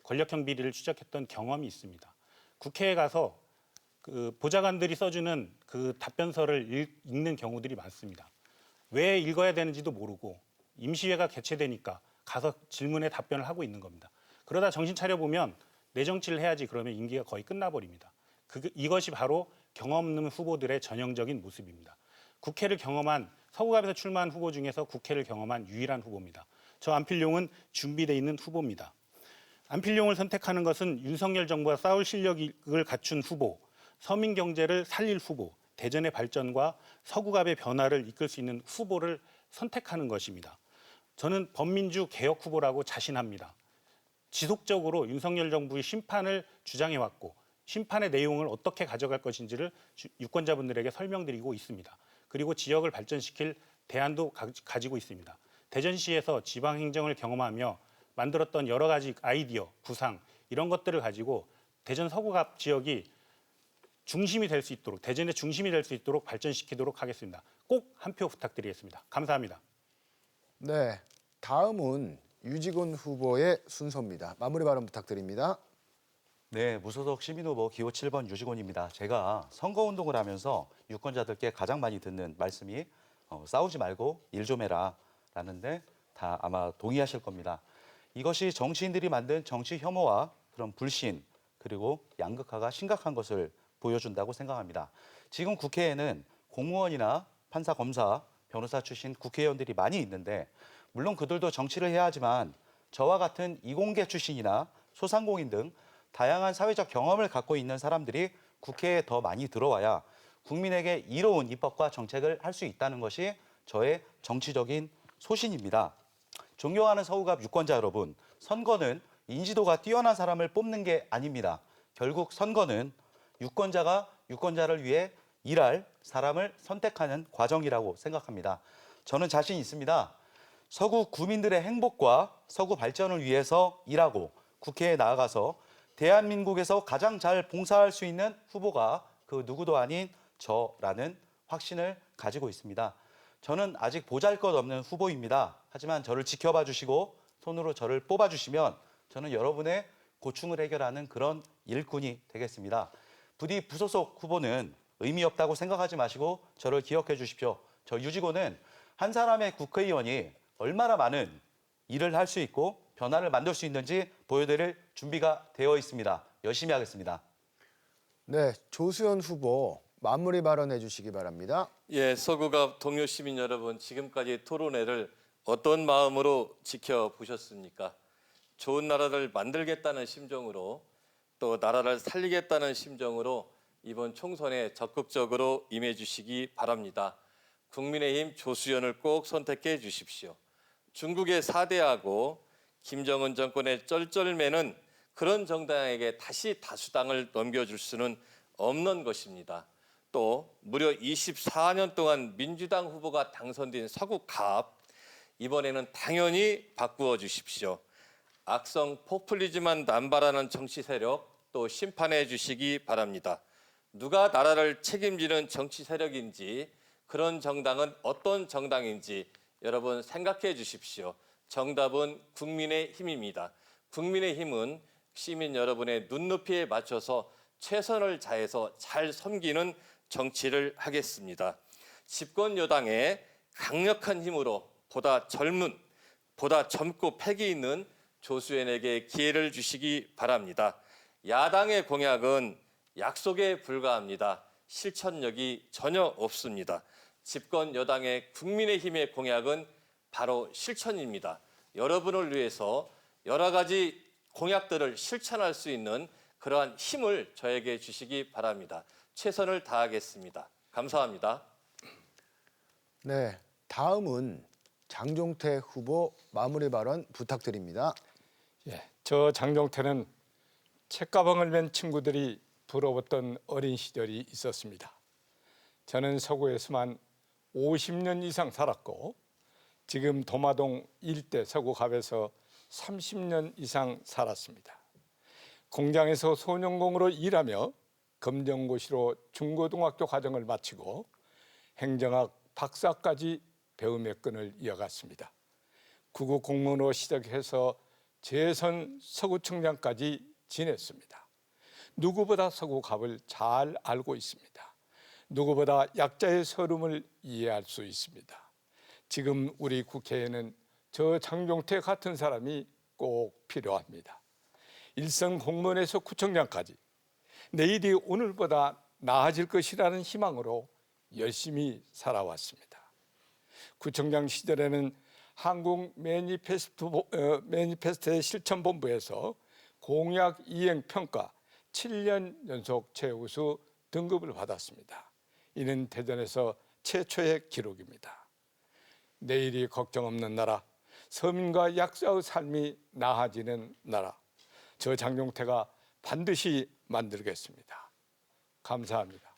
Speaker 3: 권력형 비리를 추적했던 경험이 있습니다. 국회에 가서 보좌관들이 써주는 그 답변서를 읽는 경우들이 많습니다. 왜 읽어야 되는지도 모르고 임시회가 개최되니까 가서 질문에 답변을 하고 있는 겁니다. 그러다 정신 차려보면 내 정치를 해야지 그러면 임기가 거의 끝나버립니다. 이것이 바로 경험 없는 후보들의 전형적인 모습입니다. 국회를 경험한 서구갑에서 출마한 후보 중에서 국회를 경험한 유일한 후보입니다. 저 안필용은 준비되어 있는 후보입니다. 안필용을 선택하는 것은 윤석열 정부와 싸울 실력을 갖춘 후보, 서민 경제를 살릴 후보, 대전의 발전과 서구갑의 변화를 이끌 수 있는 후보를 선택하는 것입니다. 저는 범민주 개혁 후보라고 자신합니다. 지속적으로 윤석열 정부의 심판을 주장해왔고 심판의 내용을 어떻게 가져갈 것인지를 유권자분들에게 설명드리고 있습니다. 그리고 지역을 발전시킬 대안도 가지고 있습니다. 대전시에서 지방행정을 경험하며 만들었던 여러 가지 아이디어, 구상 이런 것들을 가지고 대전 서구갑 지역이 중심이 될 수 있도록, 대전의 중심이 될 수 있도록 발전시키도록 하겠습니다. 꼭 한 표 부탁드리겠습니다. 감사합니다.
Speaker 1: 네, 다음은 유직원 후보의 순서입니다. 마무리 발언 부탁드립니다.
Speaker 4: 네, 무소속 시민후보 기호 7번 유직원입니다. 제가 선거운동을 하면서 유권자들께 가장 많이 듣는 말씀이 싸우지 말고 일 좀 해라 라는데 다 아마 동의하실 겁니다. 이것이 정치인들이 만든 정치 혐오와 그런 불신 그리고 양극화가 심각한 것을 보여준다고 생각합니다. 지금 국회에는 공무원이나 판사, 검사, 변호사 출신 국회의원들이 많이 있는데 물론 그들도 정치를 해야 하지만 저와 같은 이공계 출신이나 소상공인 등 다양한 사회적 경험을 갖고 있는 사람들이 국회에 더 많이 들어와야 국민에게 이로운 입법과 정책을 할 수 있다는 것이 저의 정치적인 소신입니다. 존경하는 서구갑 유권자 여러분, 선거는 인지도가 뛰어난 사람을 뽑는 게 아닙니다. 결국 선거는 유권자가 유권자를 위해 일할 사람을 선택하는 과정이라고 생각합니다. 저는 자신 있습니다. 서구 구민들의 행복과 서구 발전을 위해서 일하고 국회에 나아가서 대한민국에서 가장 잘 봉사할 수 있는 후보가 그 누구도 아닌 저라는 확신을 가지고 있습니다. 저는 아직 보잘것없는 후보입니다. 하지만 저를 지켜봐 주시고 손으로 저를 뽑아 주시면 저는 여러분의 고충을 해결하는 그런 일꾼이 되겠습니다. 부디 부소속 후보는 의미 없다고 생각하지 마시고 저를 기억해 주십시오. 저 유직원은 한 사람의 국회의원이 얼마나 많은 일을 할 수 있고 변화를 만들 수 있는지 보여드릴 준비가 되어 있습니다. 열심히 하겠습니다.
Speaker 1: 네, 조수연 후보 마무리 발언해 주시기 바랍니다.
Speaker 5: 예, 서구갑 동료 시민 여러분, 지금까지 토론회를 어떤 마음으로 지켜보셨습니까? 좋은 나라를 만들겠다는 심정으로 또 나라를 살리겠다는 심정으로 이번 총선에 적극적으로 임해 주시기 바랍니다. 국민의힘 조수연을 꼭 선택해 주십시오. 중국의 4대하고 김정은 정권의 쩔쩔매는 그런 정당에게 다시 다수당을 넘겨줄 수는 없는 것입니다. 또 무려 24년 동안 민주당 후보가 당선된 서구갑, 이번에는 당연히 바꾸어 주십시오. 악성 포퓰리즘만 남발하는 정치 세력 또 심판해 주시기 바랍니다. 누가 나라를 책임지는 정치 세력인지, 그런 정당은 어떤 정당인지 여러분 생각해 주십시오. 정답은 국민의힘입니다. 국민의힘은 시민 여러분의 눈높이에 맞춰서 최선을 다해서 잘 섬기는 정치를 하겠습니다. 집권 여당의 강력한 힘으로 보다 젊고 패기 있는 조수연에게 기회를 주시기 바랍니다. 야당의 공약은 약속에 불과합니다. 실천력이 전혀 없습니다. 집권 여당의 국민의힘의 공약은 바로 실천입니다. 여러분을 위해서 여러 가지 공약들을 실천할 수 있는 그러한 힘을 저에게 주시기 바랍니다. 최선을 다하겠습니다. 감사합니다.
Speaker 1: 네, 다음은 장종태 후보 마무리 발언 부탁드립니다.
Speaker 2: 예, 저 장종태는 책가방을 맨 친구들이 부러웠던 어린 시절이 있었습니다. 저는 서구에서만 50년 이상 살았고 지금 도마동 일대 서구갑에서 30년 이상 살았습니다. 공장에서 소년공으로 일하며 검정고시로 중고등학교 과정을 마치고 행정학 박사까지 배움의 끈을 이어갔습니다. 구급 공무원으로 시작해서 재선 서구청장까지 지냈습니다. 누구보다 서구갑을 잘 알고 있습니다. 누구보다 약자의 서름을 이해할 수 있습니다. 지금 우리 국회에는 저 장종태 같은 사람이 꼭 필요합니다. 일선 공무원에서 구청장까지 내일이 오늘보다 나아질 것이라는 희망으로 열심히 살아왔습니다. 구청장 시절에는 한국 매니페스토의 실천본부에서 공약 이행 평가 7년 연속 최우수 등급을 받았습니다. 이는 대전에서 최초의 기록입니다. 내일이 걱정 없는 나라, 서민과 약자의 삶이 나아지는 나라, 저 장종태가 반드시 만들겠습니다. 감사합니다.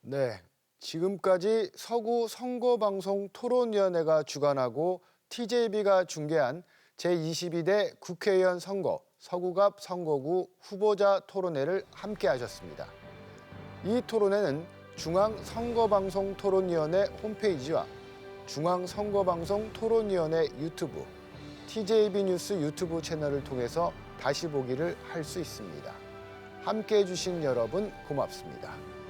Speaker 1: 네, 지금까지 서구 선거방송 토론위원회가 주관하고 TJB가 중계한 제22대 국회의원 선거 서구갑 선거구 후보자 토론회를 함께 하셨습니다. 이 토론회는 중앙선거방송 토론위원회 홈페이지와 중앙선거방송 토론위원회 유튜브, TJB 뉴스 유튜브 채널을 통해서 다시 보기를 할 수 있습니다. 함께 해주신 여러분 고맙습니다.